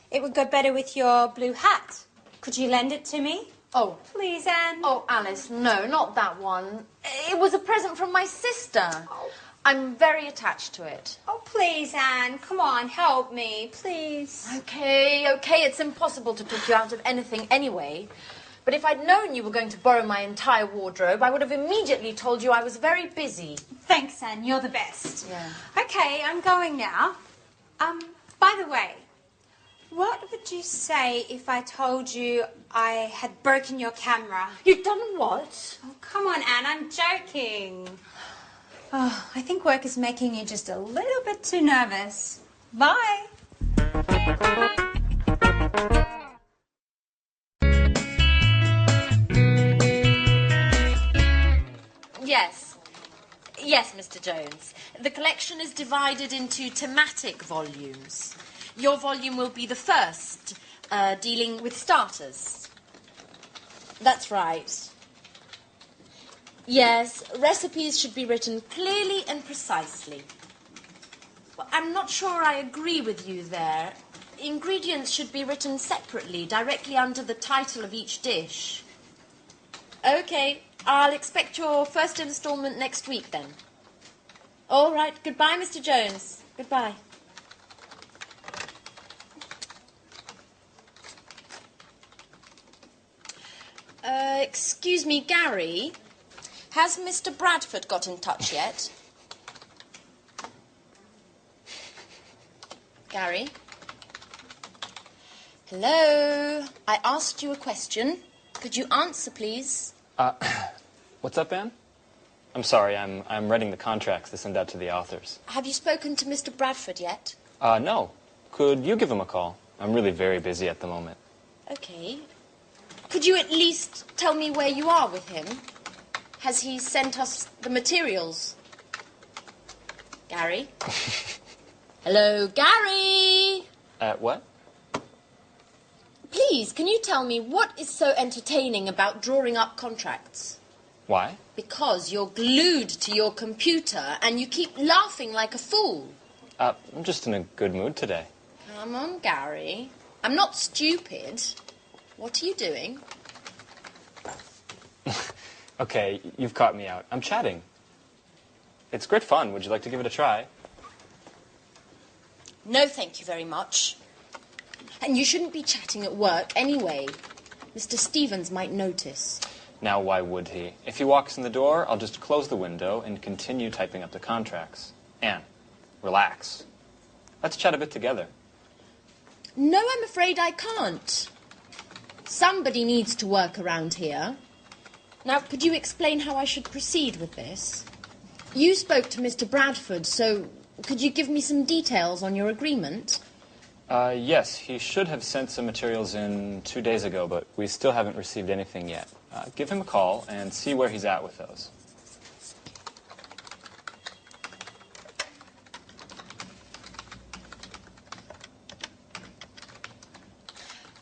it would go better with your blue hat. Could you lend it to me? Oh. Please, Anne. Oh, Alice, no, not that one. It was a present from my sister. I'm very attached to it. Oh, please, Anne. Come on, help me, please. Okay, it's impossible to pick you out of anything anyway. But if I'd known you were going to borrow my entire wardrobe, I would have immediately told you I was very busy. Thanks, Anne. You're the best. Yeah. Okay, I'm going now. By the way, what would you say if I told you I had broken your camera? You've done what? Oh, come on, Anne. I'm joking. Oh, I think work is making you just a little bit too nervous. Bye. Yes, Mr. Jones. The collection is divided into thematic volumes. Your volume will be the first, dealing with starters. That's right. Yes, recipes should be written clearly and precisely. Well, I'm not sure I agree with you there. Ingredients should be written separately, directly under the title of each dish. Okay, I'll expect your first instalment next week then. All right, goodbye, Mr. Jones. Goodbye. Excuse me, Gary. Has Mr. Bradford got in touch yet? Gary? Hello? I asked you a question. Could you answer, please? What's up, Anne? I'm sorry, I'm writing the contracts to send out to the authors. Have you spoken to Mr. Bradford yet? No. Could you give him a call? I'm really very busy at the moment. Okay. Could you at least tell me where you are with him? Has he sent us the materials? Gary? Hello, Gary? What? Please, can you tell me what is so entertaining about drawing up contracts? Why? Because you're glued to your computer and you keep laughing like a fool. I'm just in a good mood today. Come on, Gary. I'm not stupid. What are you doing? Okay, you've caught me out. I'm chatting. It's great fun. Would you like to give it a try? No, thank you very much. And you shouldn't be chatting at work anyway. Mr. Stevens might notice. Now, why would he? If he walks in the door, I'll just close the window and continue typing up the contracts. Anne, relax. Let's chat a bit together. No, I'm afraid I can't. Somebody needs to work around here. Now, could you explain how I should proceed with this? You spoke to Mr. Bradford, so could you give me some details on your agreement? Yes, he should have sent some materials in 2 days ago, but we still haven't received anything yet. Give him a call and see where he's at with those.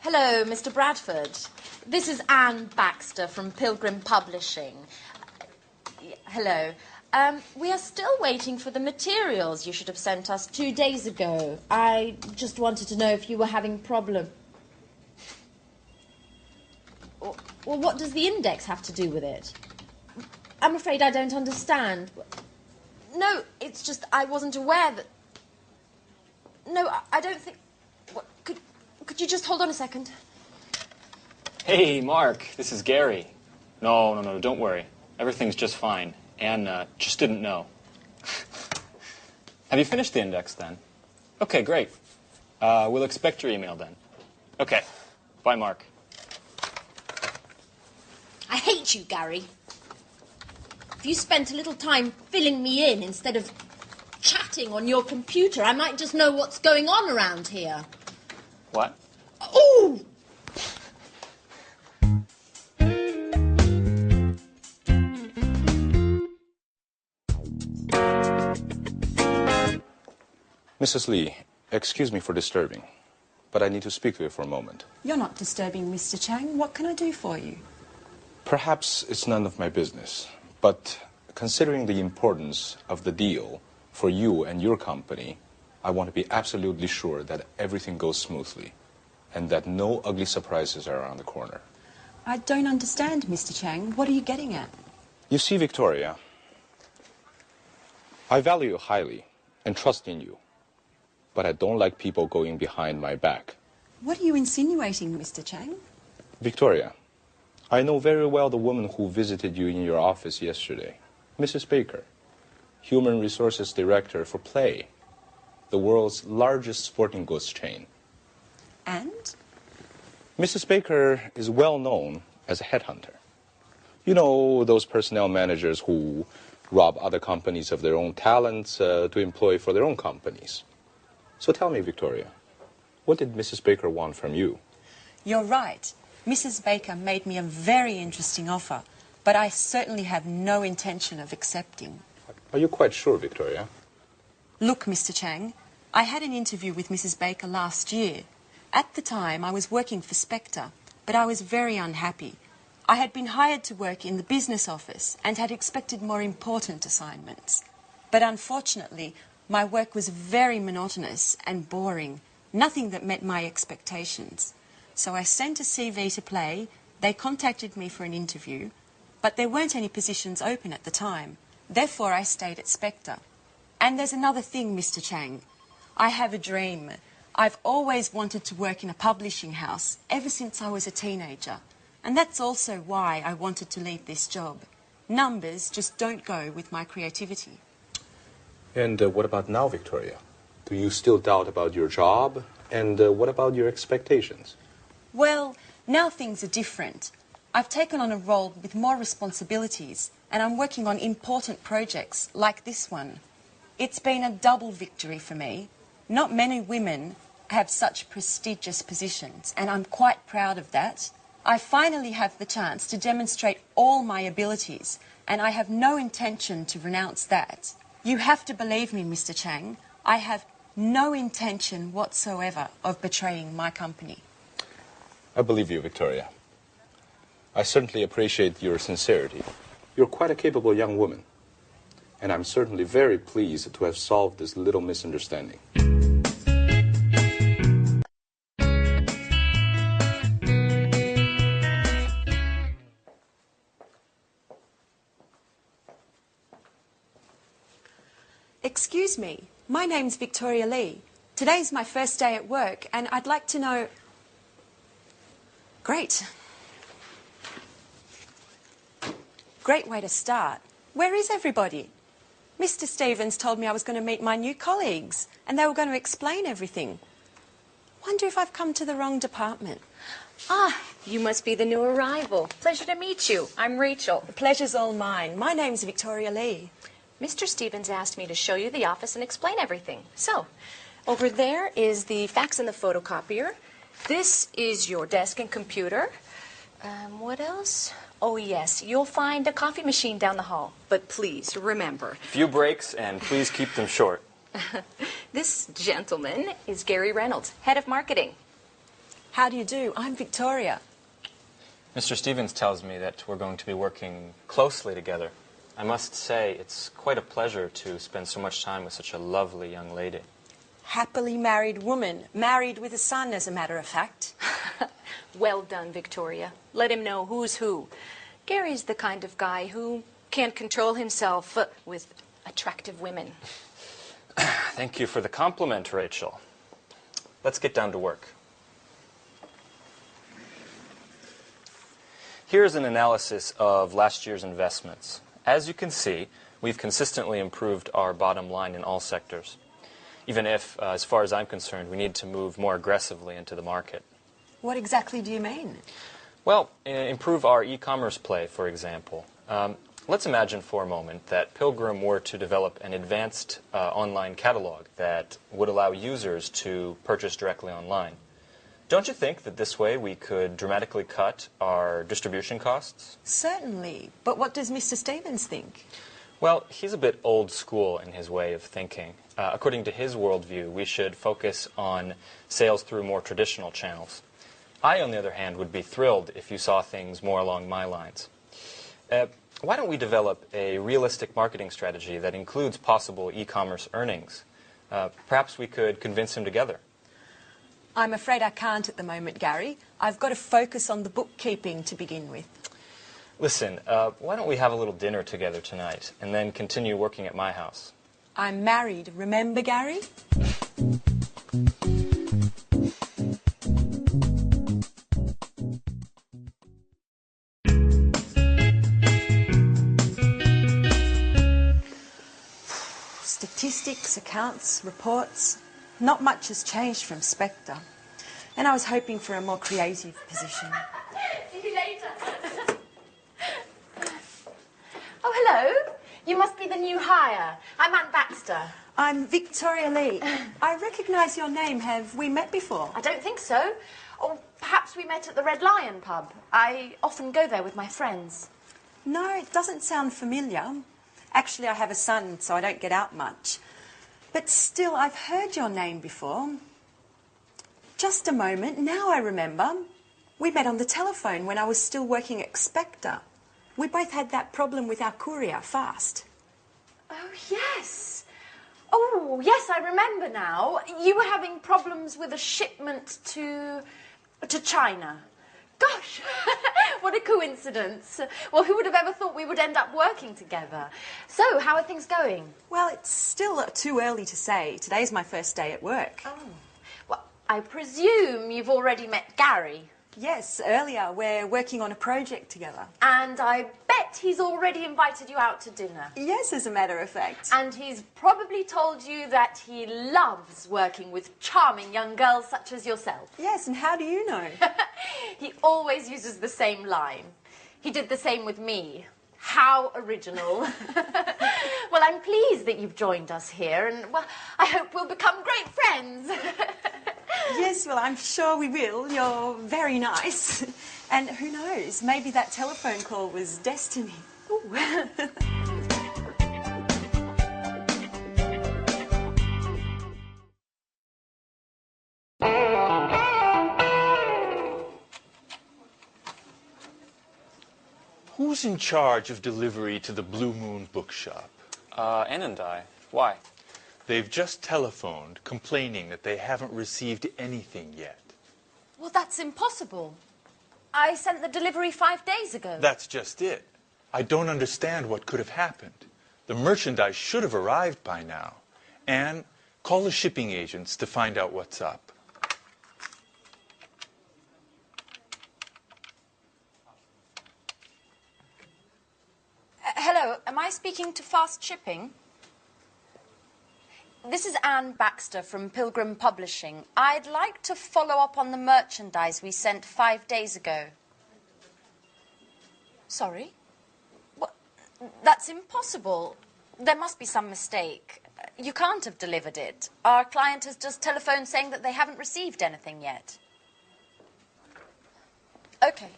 Hello, Mr. Bradford. This is Anne Baxter from Pilgrim Publishing. Hello. We are still waiting for the materials you should have sent us 2 days ago. I just wanted to know if you were having problems. Well, what does the index have to do with it? I'm afraid I don't understand. No, it's just I wasn't aware that... No, I don't think... What, could you just hold on a second? Hey, Mark, this is Gary. No, don't worry. Everything's just fine. Anne just didn't know. Have you finished the index, then? Okay, great. We'll expect your email, then. Okay. Bye, Mark. I hate you, Gary. If you spent a little time filling me in instead of chatting on your computer, I might just know what's going on around here. What? Ooh! Mrs. Lee, excuse me for disturbing, but I need to speak to you for a moment. You're not disturbing, Mr. Chang. What can I do for you? Perhaps it's none of my business, but considering the importance of the deal for you and your company, I want to be absolutely sure that everything goes smoothly and that no ugly surprises are around the corner. I don't understand, Mr. Chang. What are you getting at? You see, Victoria, I value you highly and trust in you, but I don't like people going behind my back. What are you insinuating, Mr. Chang? Victoria, I know very well the woman who visited you in your office yesterday, Mrs. Baker, Human Resources Director for Play, the world's largest sporting goods chain. And? Mrs. Baker is well known as a headhunter. You know, those personnel managers who rob other companies of their own talents to employ for their own companies. So tell me, Victoria, what did Mrs. Baker want from you? You're right. Mrs. Baker made me a very interesting offer, but I certainly have no intention of accepting. Are you quite sure, Victoria? Look, Mr. Chang, I had an interview with Mrs. Baker last year. At the time, I was working for Spectre, but I was very unhappy. I had been hired to work in the business office and had expected more important assignments. But unfortunately, my work was very monotonous and boring, nothing that met my expectations. So I sent a CV to Play, they contacted me for an interview, but there weren't any positions open at the time. Therefore, I stayed at Spectre. And there's another thing, Mr. Chang. I have a dream. I've always wanted to work in a publishing house ever since I was a teenager. And that's also why I wanted to leave this job. Numbers just don't go with my creativity. And what about now, Victoria? Do you still doubt about your job? And what about your expectations? Well, now things are different. I've taken on a role with more responsibilities, and I'm working on important projects like this one. It's been a double victory for me. Not many women have such prestigious positions, and I'm quite proud of that. I finally have the chance to demonstrate all my abilities, and I have no intention to renounce that. You have to believe me, Mr. Chang. I have no intention whatsoever of betraying my company. I believe you, Victoria. I certainly appreciate your sincerity. You're quite a capable young woman. And I'm certainly very pleased to have solved this little misunderstanding. Excuse me, my name's Victoria Lee. Today's my first day at work, and I'd like to know... Great. Great way to start. Where is everybody? Mr. Stevens told me I was going to meet my new colleagues, and they were going to explain everything. Wonder if I've come to the wrong department. Ah, you must be the new arrival. Pleasure to meet you. I'm Rachel. The pleasure's all mine. My name's Victoria Lee. Mr. Stevens asked me to show you the office and explain everything. So, over there is the fax and the photocopier. This is your desk and computer. What else? Oh, yes, you'll find a coffee machine down the hall. But please, remember... Few breaks, and please keep them short. This gentleman is Gary Reynolds, head of marketing. How do you do? I'm Victoria. Mr. Stevens tells me that we're going to be working closely together. I must say, it's quite a pleasure to spend so much time with such a lovely young lady. Happily married woman. Married with a son, as a matter of fact. Well done, Victoria. Let him know who's who. Gary's the kind of guy who can't control himself with attractive women. Thank you for the compliment, Rachel. Let's get down to work. Here's an analysis of last year's investments. As you can see, we've consistently improved our bottom line in all sectors, even if, as far as I'm concerned, we need to move more aggressively into the market. What exactly do you mean? Well, improve our e-commerce play, for example. Let's imagine for a moment that Pilgrim were to develop an advanced online catalog that would allow users to purchase directly online. Don't you think that this way we could dramatically cut our distribution costs? Certainly. But what does Mr. Stevens think? Well, he's a bit old school in his way of thinking. According to his worldview, we should focus on sales through more traditional channels. I, on the other hand, would be thrilled if you saw things more along my lines. Why don't we develop a realistic marketing strategy that includes possible e-commerce earnings? Perhaps we could convince him together. I'm afraid I can't at the moment, Gary. I've got to focus on the bookkeeping to begin with. Listen, why don't we have a little dinner together tonight and then continue working at my house? I'm married, remember, Gary? Statistics, accounts, reports. Not much has changed from Spectre. And I was hoping for a more creative position. See you later. Oh, hello. You must be the new hire. I'm Anne Baxter. I'm Victoria Lee. I recognise your name. Have we met before? I don't think so. Or perhaps we met at the Red Lion pub. I often go there with my friends. No, it doesn't sound familiar. Actually, I have a son, so I don't get out much. But still, I've heard your name before. Just a moment, now I remember. We met on the telephone when I was still working at Spectre. We both had that problem with our courier, Fast. Oh, yes. Oh, yes, I remember now. You were having problems with a shipment to China. Gosh, what a coincidence. Well, who would have ever thought we would end up working together? So, how are things going? Well, it's still too early to say. Today's my first day at work. Oh, well, I presume you've already met Gary. Yes, earlier. We're working on a project together. And I bet he's already invited you out to dinner. Yes, as a matter of fact. And he's probably told you that he loves working with charming young girls such as yourself. Yes, and how do you know? He always uses the same line. He did the same with me. How original. Well, I'm pleased that you've joined us here, and, well, I hope we'll become great friends. Yes, well, I'm sure we will. You're very nice. And who knows, maybe that telephone call was destiny. Who's in charge of delivery to the Blue Moon Bookshop? Ann and I. Why? They've just telephoned complaining that they haven't received anything yet. Well, that's impossible. I sent the delivery 5 days ago. That's just it. I don't understand what could have happened. The merchandise should have arrived by now. Anne, call the shipping agents to find out what's up. Hello, am I speaking to Fast Shipping? This is Anne Baxter from Pilgrim Publishing. I'd like to follow up on the merchandise we sent 5 days ago. Sorry? What? That's impossible. There must be some mistake. You can't have delivered it. Our client has just telephoned saying that they haven't received anything yet. Okay.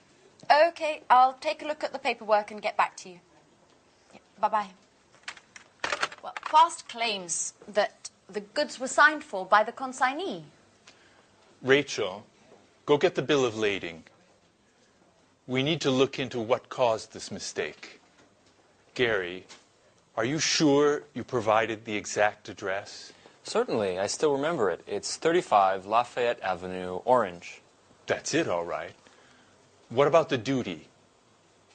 Okay, I'll take a look at the paperwork and get back to you. Yeah, bye-bye. Well, Fast claims that the goods were signed for by the consignee. Rachel, go get the bill of lading. We need to look into what caused this mistake. Gary, are you sure you provided the exact address? Certainly, I still remember it. It's 35 Lafayette Avenue, Orange. That's it, all right. What about the duty?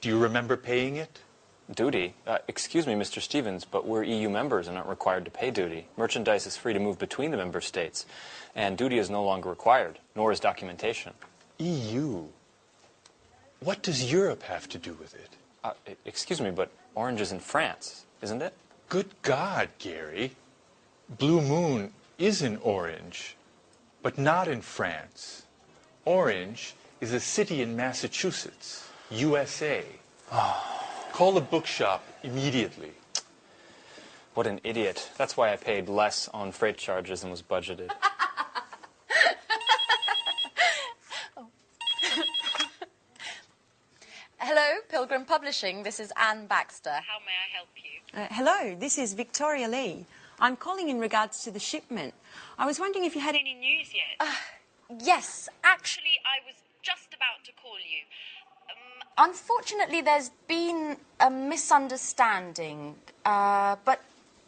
Do you remember paying it? Duty? Excuse me, Mr. Stevens, but we're EU members and aren't required to pay duty. Merchandise is free to move between the member states, and duty is no longer required, nor is documentation. EU? What does Europe have to do with it? Excuse me, but Orange is in France, isn't it? Good God, Gary. Blue Moon is in Orange, but not in France. Orange is a city in Massachusetts, USA. Call the bookshop immediately. What an idiot. That's why I paid less on freight charges than was budgeted. Hello, Pilgrim Publishing. This is Anne Baxter. How may I help you? Hello, this is Victoria Lee. I'm calling in regards to the shipment. I was wondering if you had any news yet. Yes, Actually, I was just about to call you. unfortunately, there's been a misunderstanding. But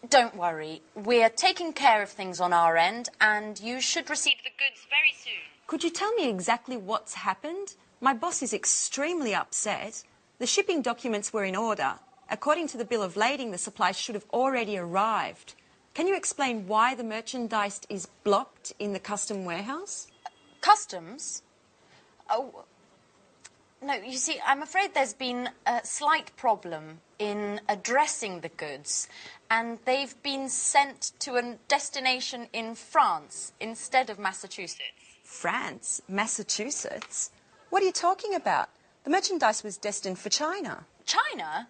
don't worry. We're taking care of things on our end, and you should receive The goods very soon. Could you tell me exactly what's happened? My boss is extremely upset. The shipping documents were in order. According to the bill of lading, the supplies should have already arrived. Can you explain why the merchandise is blocked in the custom warehouse? Customs? Oh, no, you see, I'm afraid there's been a slight problem in addressing the goods, and they've been sent to a destination in France instead of Massachusetts. France? Massachusetts? What are you talking about? The merchandise was destined for China. China?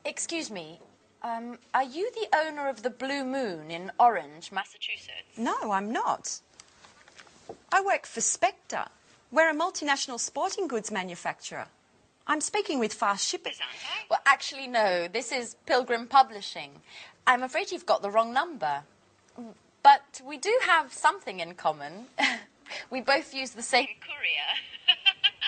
Excuse me, are you the owner of the Blue Moon in Orange, Massachusetts? No, I'm not. I work for Spectre. We're a multinational sporting goods manufacturer. I'm speaking with Fast Shippers. Well, actually, no. This is Pilgrim Publishing. I'm afraid you've got the wrong number. But we do have something in common. We both use the same Courier.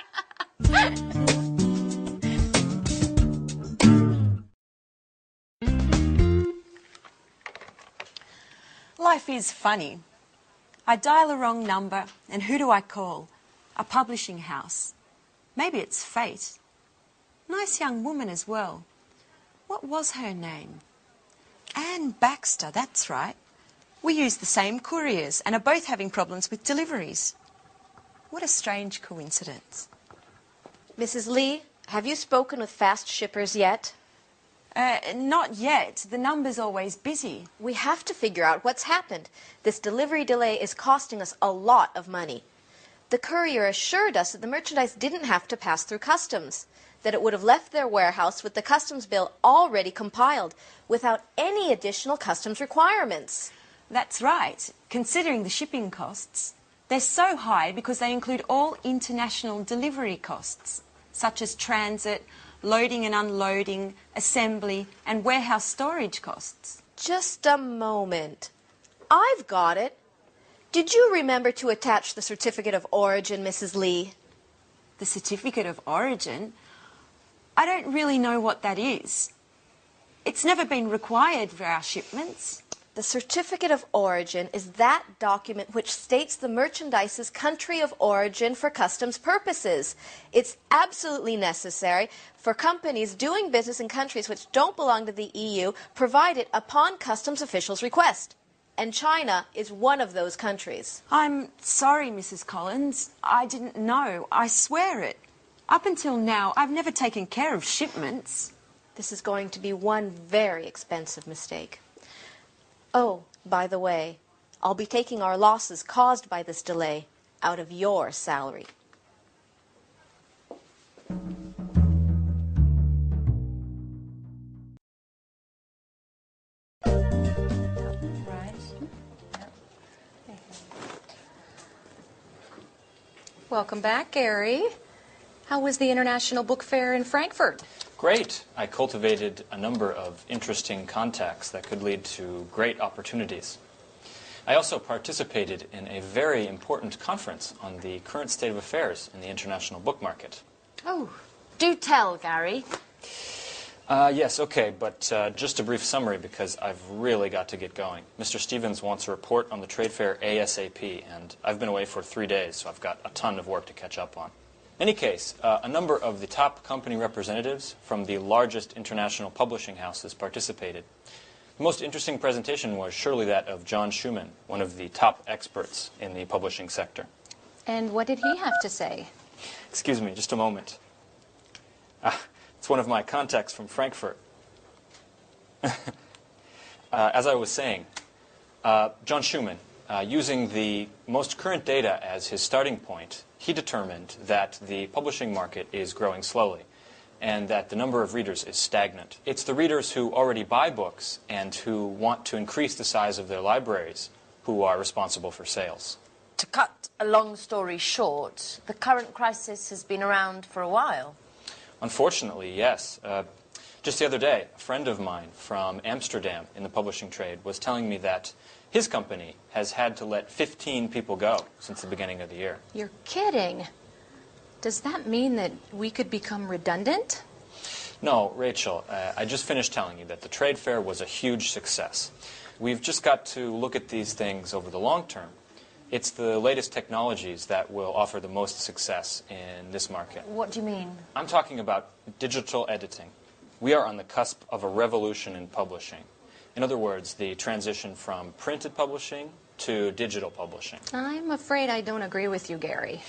Life is funny. I dial a wrong number, and who do I call? A publishing house. Maybe it's fate. Nice young woman as well. What was her name? Anne Baxter, that's right. We use the same couriers and are both having problems with deliveries. What a strange coincidence. Mrs. Lee, have you spoken with Fast Shippers yet? Not yet. The number's always busy. We have to figure out what's happened. This delivery delay is costing us a lot of money. The courier assured us that the merchandise didn't have to pass through customs, that it would have left their warehouse with the customs bill already compiled, without any additional customs requirements. That's right. Considering the shipping costs, they're so high because they include all international delivery costs, such as transit, loading and unloading, assembly, and warehouse storage costs. Just a moment. I've got it. Did you remember to attach the certificate of origin, Mrs. Lee? The certificate of origin? I don't really know what that is. It's never been required for our shipments. The certificate of origin is that document which states the merchandise's country of origin for customs purposes. It's absolutely necessary for companies doing business in countries which don't belong to the EU, provided upon customs officials' request. And China is one of those countries. I'm sorry, Mrs. Collins. I didn't know. I swear it. Up until now, I've never taken care of shipments. This is going to be one very expensive mistake. Oh, by the way, I'll be taking our losses caused by this delay out of your salary. Welcome back, Gary. How was the International Book Fair in Frankfurt? Great. I cultivated a number of interesting contacts that could lead to great opportunities. I also participated in a very important conference on the current state of affairs in the international book market. Oh, do tell, Gary. Yes, okay, but just a brief summary because I've really got to get going. Mr. Stevens wants a report on the trade fair ASAP, and I've been away for 3 days, so I've got a ton of work to catch up on. In any case, a number of the top company representatives from the largest international publishing houses participated. The most interesting presentation was surely that of John Schumann, one of the top experts in the publishing sector. And what did he have to say? Excuse me, just a moment. It's one of my contacts from Frankfurt. As I was saying, John Schumann, using the most current data as his starting point, he determined that the publishing market is growing slowly and that the number of readers is stagnant. It's the readers who already buy books and who want to increase the size of their libraries who are responsible for sales. To cut a long story short, the current crisis has been around for a while. Unfortunately, yes. Just the other day, a friend of mine from Amsterdam in the publishing trade was telling me that his company has had to let 15 people go since the beginning of the year. You're kidding. Does that mean that we could become redundant? No, Rachel, I just finished telling you that the trade fair was a huge success. We've just got to look at these things over the long term. It's the latest technologies that will offer the most success in this market. What do you mean? I'm talking about digital editing. We are on the cusp of a revolution in publishing. In other words, the transition from printed publishing to digital publishing. I'm afraid I don't agree with you, Gary.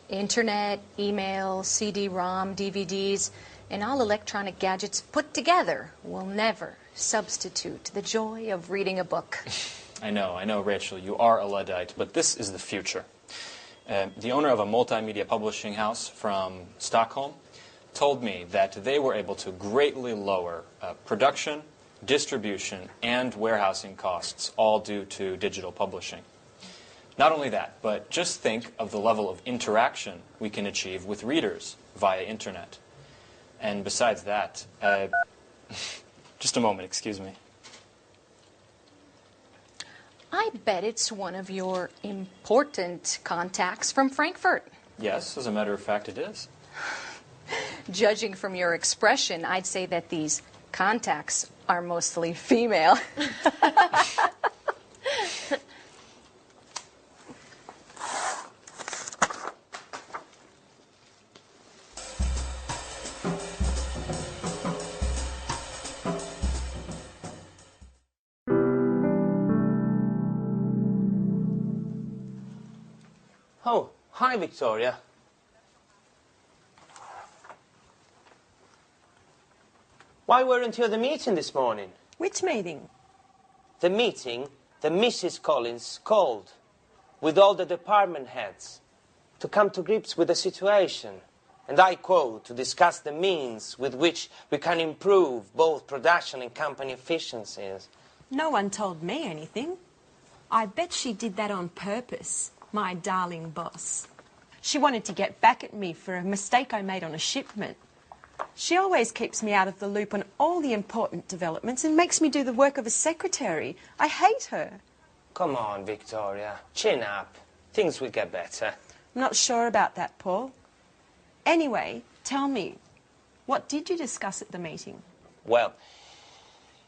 Internet, email, CD-ROM, DVDs, and all electronic gadgets put together will never substitute the joy of reading a book. I know, Rachel, you are a Luddite, but this is the future. The owner of a multimedia publishing house from Stockholm told me that they were able to greatly lower production, distribution, and warehousing costs, all due to digital publishing. Not only that, but just think of the level of interaction we can achieve with readers via internet. And besides that, just a moment, excuse me. I bet it's one of your important contacts from Frankfurt. Yes, as a matter of fact, it is. Judging from your expression, I'd say that these contacts are mostly female. Oh, hi, Victoria. Why weren't you at the meeting this morning? Which meeting? The meeting that Mrs. Collins called with all the department heads to come to grips with the situation. And I quote, to discuss the means with which we can improve both production and company efficiencies. No one told me anything. I bet she did that on purpose. My darling boss. She wanted to get back at me for a mistake I made on a shipment. She always keeps me out of the loop on all the important developments and makes me do the work of a secretary. I hate her. Come on, Victoria. Chin up. Things will get better. I'm not sure about that, Paul. Anyway, tell me, what did you discuss at the meeting? Well,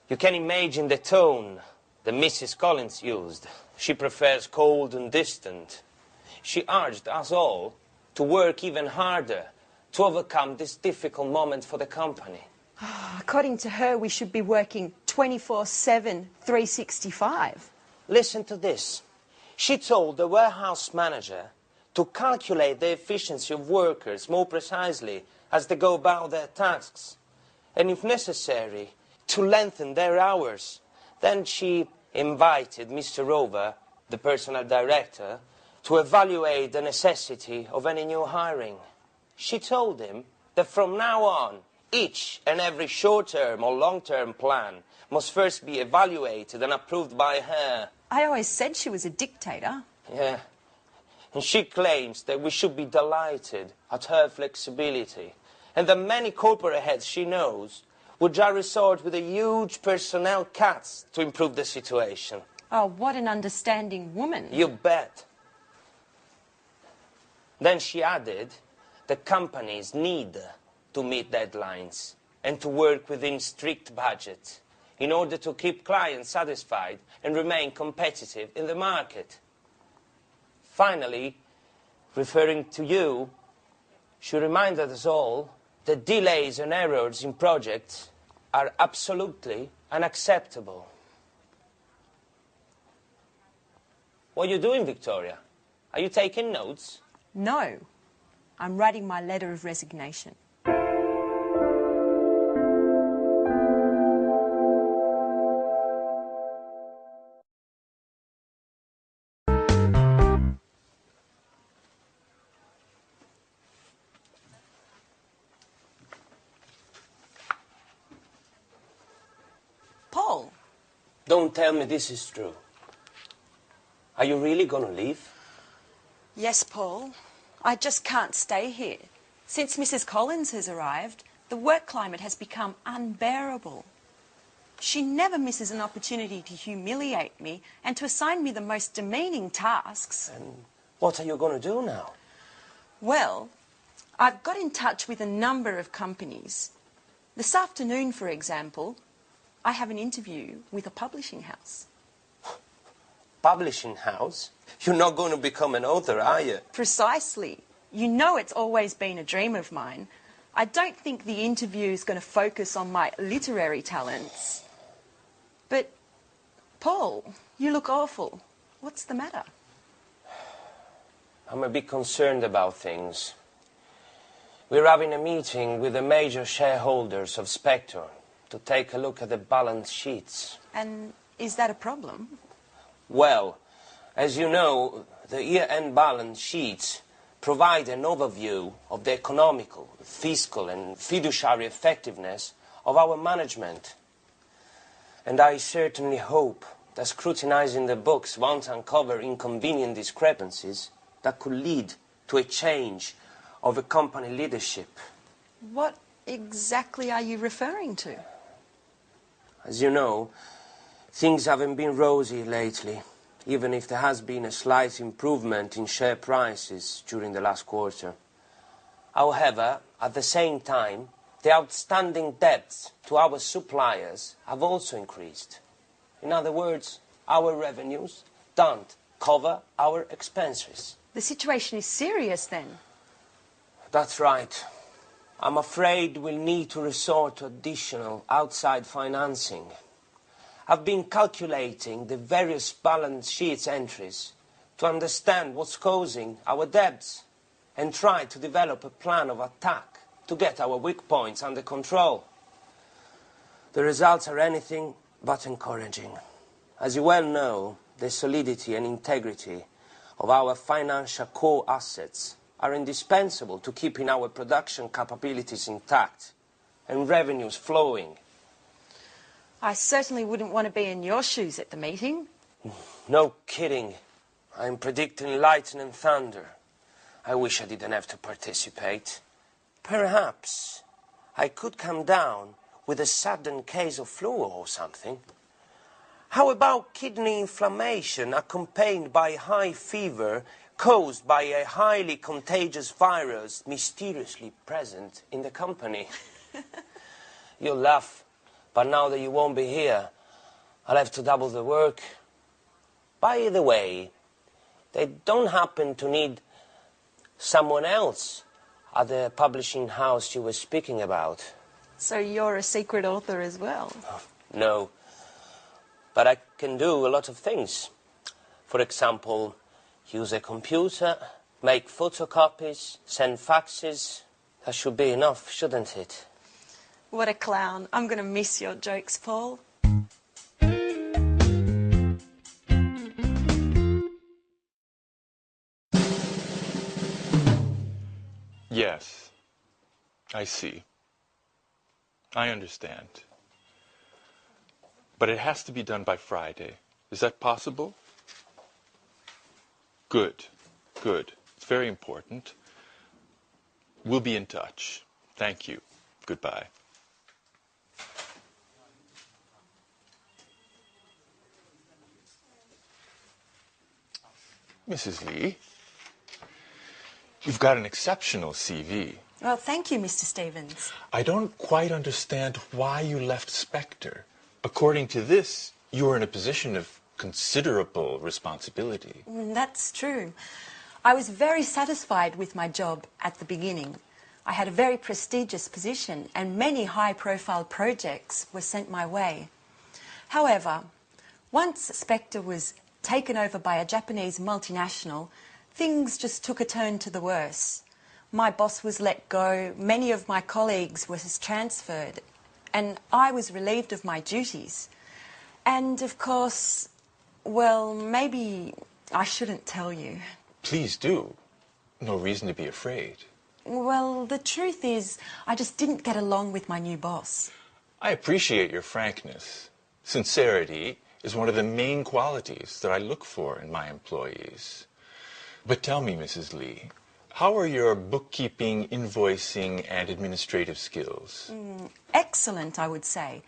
you can imagine the tone that Mrs. Collins used. She prefers cold and distant. She urged us all to work even harder to overcome this difficult moment for the company. According to her, we should be working 24/7, 365. Listen to this. She told the warehouse manager to calculate the efficiency of workers more precisely as they go about their tasks, and if necessary, to lengthen their hours. Then she invited Mr. Rover, the personnel director, to evaluate the necessity of any new hiring. She told him that from now on, each and every short-term or long-term plan must first be evaluated and approved by her. I always said she was a dictator. Yeah. And she claims that we should be delighted at her flexibility, and that many corporate heads she knows would just resort with a huge personnel cuts to improve the situation. Oh, what an understanding woman. You bet. Then she added that companies need to meet deadlines. and to work within strict budgets in order to keep clients satisfied and remain competitive in the market. Finally, referring to you, she reminded us all that delays and errors in projects are absolutely unacceptable. What are you doing, Victoria? Are you taking notes? No, I'm writing my letter of resignation. Paul. Don't tell me this is true. Are you really going to leave? Yes, Paul. I just can't stay here. Since Mrs. Collins has arrived, the work climate has become unbearable. She never misses an opportunity to humiliate me and to assign me the most demeaning tasks. And what are you going to do now? Well, I've got in touch with a number of companies. This afternoon, for example, I have an interview with a publishing house. Publishing house? You're not going to become an author, are you? Precisely. You know it's always been a dream of mine. I don't think the interview is going to focus on my literary talents. But, Paul, you look awful. What's the matter? I'm a bit concerned about things. We're having a meeting with the major shareholders of Spectre to take a look at the balance sheets. And is that a problem? Well, as you know, the year-end balance sheets provide an overview of the economical, fiscal and fiduciary effectiveness of our management. And I certainly hope that scrutinizing the books won't uncover inconvenient discrepancies that could lead to a change of a company leadership. What exactly are you referring to? As you know, things haven't been rosy lately, even if there has been a slight improvement in share prices during the last quarter. However, at the same time, the outstanding debts to our suppliers have also increased. In other words, our revenues don't cover our expenses. The situation is serious then. That's right. I'm afraid we'll need to resort to additional outside financing. I've been calculating the various balance sheets entries to understand what's causing our debts and try to develop a plan of attack to get our weak points under control. The results are anything but encouraging. As you well know, the solidity and integrity of our financial core assets are indispensable to keeping our production capabilities intact and revenues flowing. I certainly wouldn't want to be in your shoes at the meeting. No kidding. I'm predicting lightning and thunder. I wish I didn't have to participate. Perhaps I could come down with a sudden case of flu or something. How about kidney inflammation accompanied by high fever caused by a highly contagious virus mysteriously present in the company? You'll laugh, but now that you won't be here, I'll have to double the work. By the way, they don't happen to need someone else at the publishing house you were speaking about. So you're a secret author as well? No, but I can do a lot of things. For example, use a computer, make photocopies, send faxes. That should be enough, shouldn't it? What a clown. I'm going to miss your jokes, Paul. Yes, I see. I understand. But it has to be done by Friday. Is that possible? Good, good. It's very important. We'll be in touch. Thank you. Goodbye. Mrs. Lee, you've got an exceptional CV. Well, thank you, Mr. Stevens. I don't quite understand why you left Spectre. According to this, you were in a position of considerable responsibility. That's true. I was very satisfied with my job at the beginning. I had a very prestigious position and many high-profile projects were sent my way. However, once Spectre was taken over by a Japanese multinational, things just took a turn to the worse. My boss was let go, many of my colleagues were transferred, and I was relieved of my duties. And of course, well, maybe I shouldn't tell you. Please do. No reason to be afraid. Well, the truth is, I just didn't get along with my new boss. I appreciate your frankness. Sincerity is one of the main qualities that I look for in my employees. But tell me, Mrs. Lee, how are your bookkeeping, invoicing, and administrative skills? Excellent, I would say.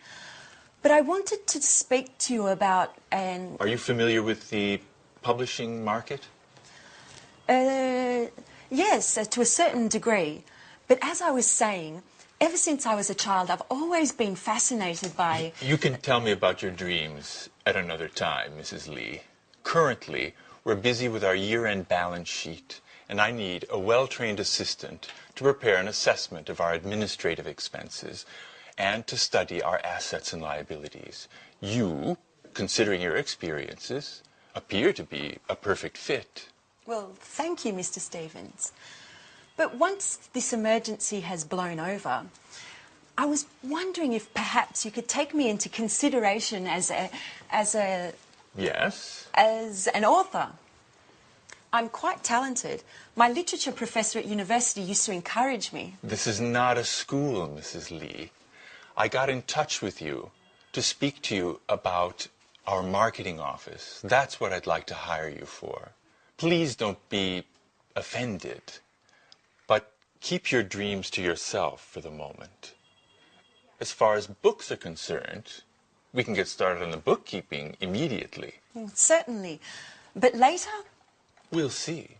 But I wanted to speak to you about an... Are you familiar with the publishing market? Yes, to a certain degree. But as I was saying, ever since I was a child, I've always been fascinated by... You can tell me about your dreams at another time, Mrs. Lee. Currently, we're busy with our year-end balance sheet, and I need a well-trained assistant to prepare an assessment of our administrative expenses and to study our assets and liabilities. You, considering your experiences, appear to be a perfect fit. Well, thank you, Mr. Stevens. But once this emergency has blown over, I was wondering if perhaps you could take me into consideration as Yes? as an author. I'm quite talented. My literature professor at university used to encourage me. This is not a school, Mrs. Lee. I got in touch with you to speak to you about our marketing office. That's what I'd like to hire you for. Please don't be offended, but keep your dreams to yourself for the moment. As far as books are concerned, we can get started on the bookkeeping immediately. Certainly. But later? We'll see.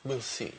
We'll see.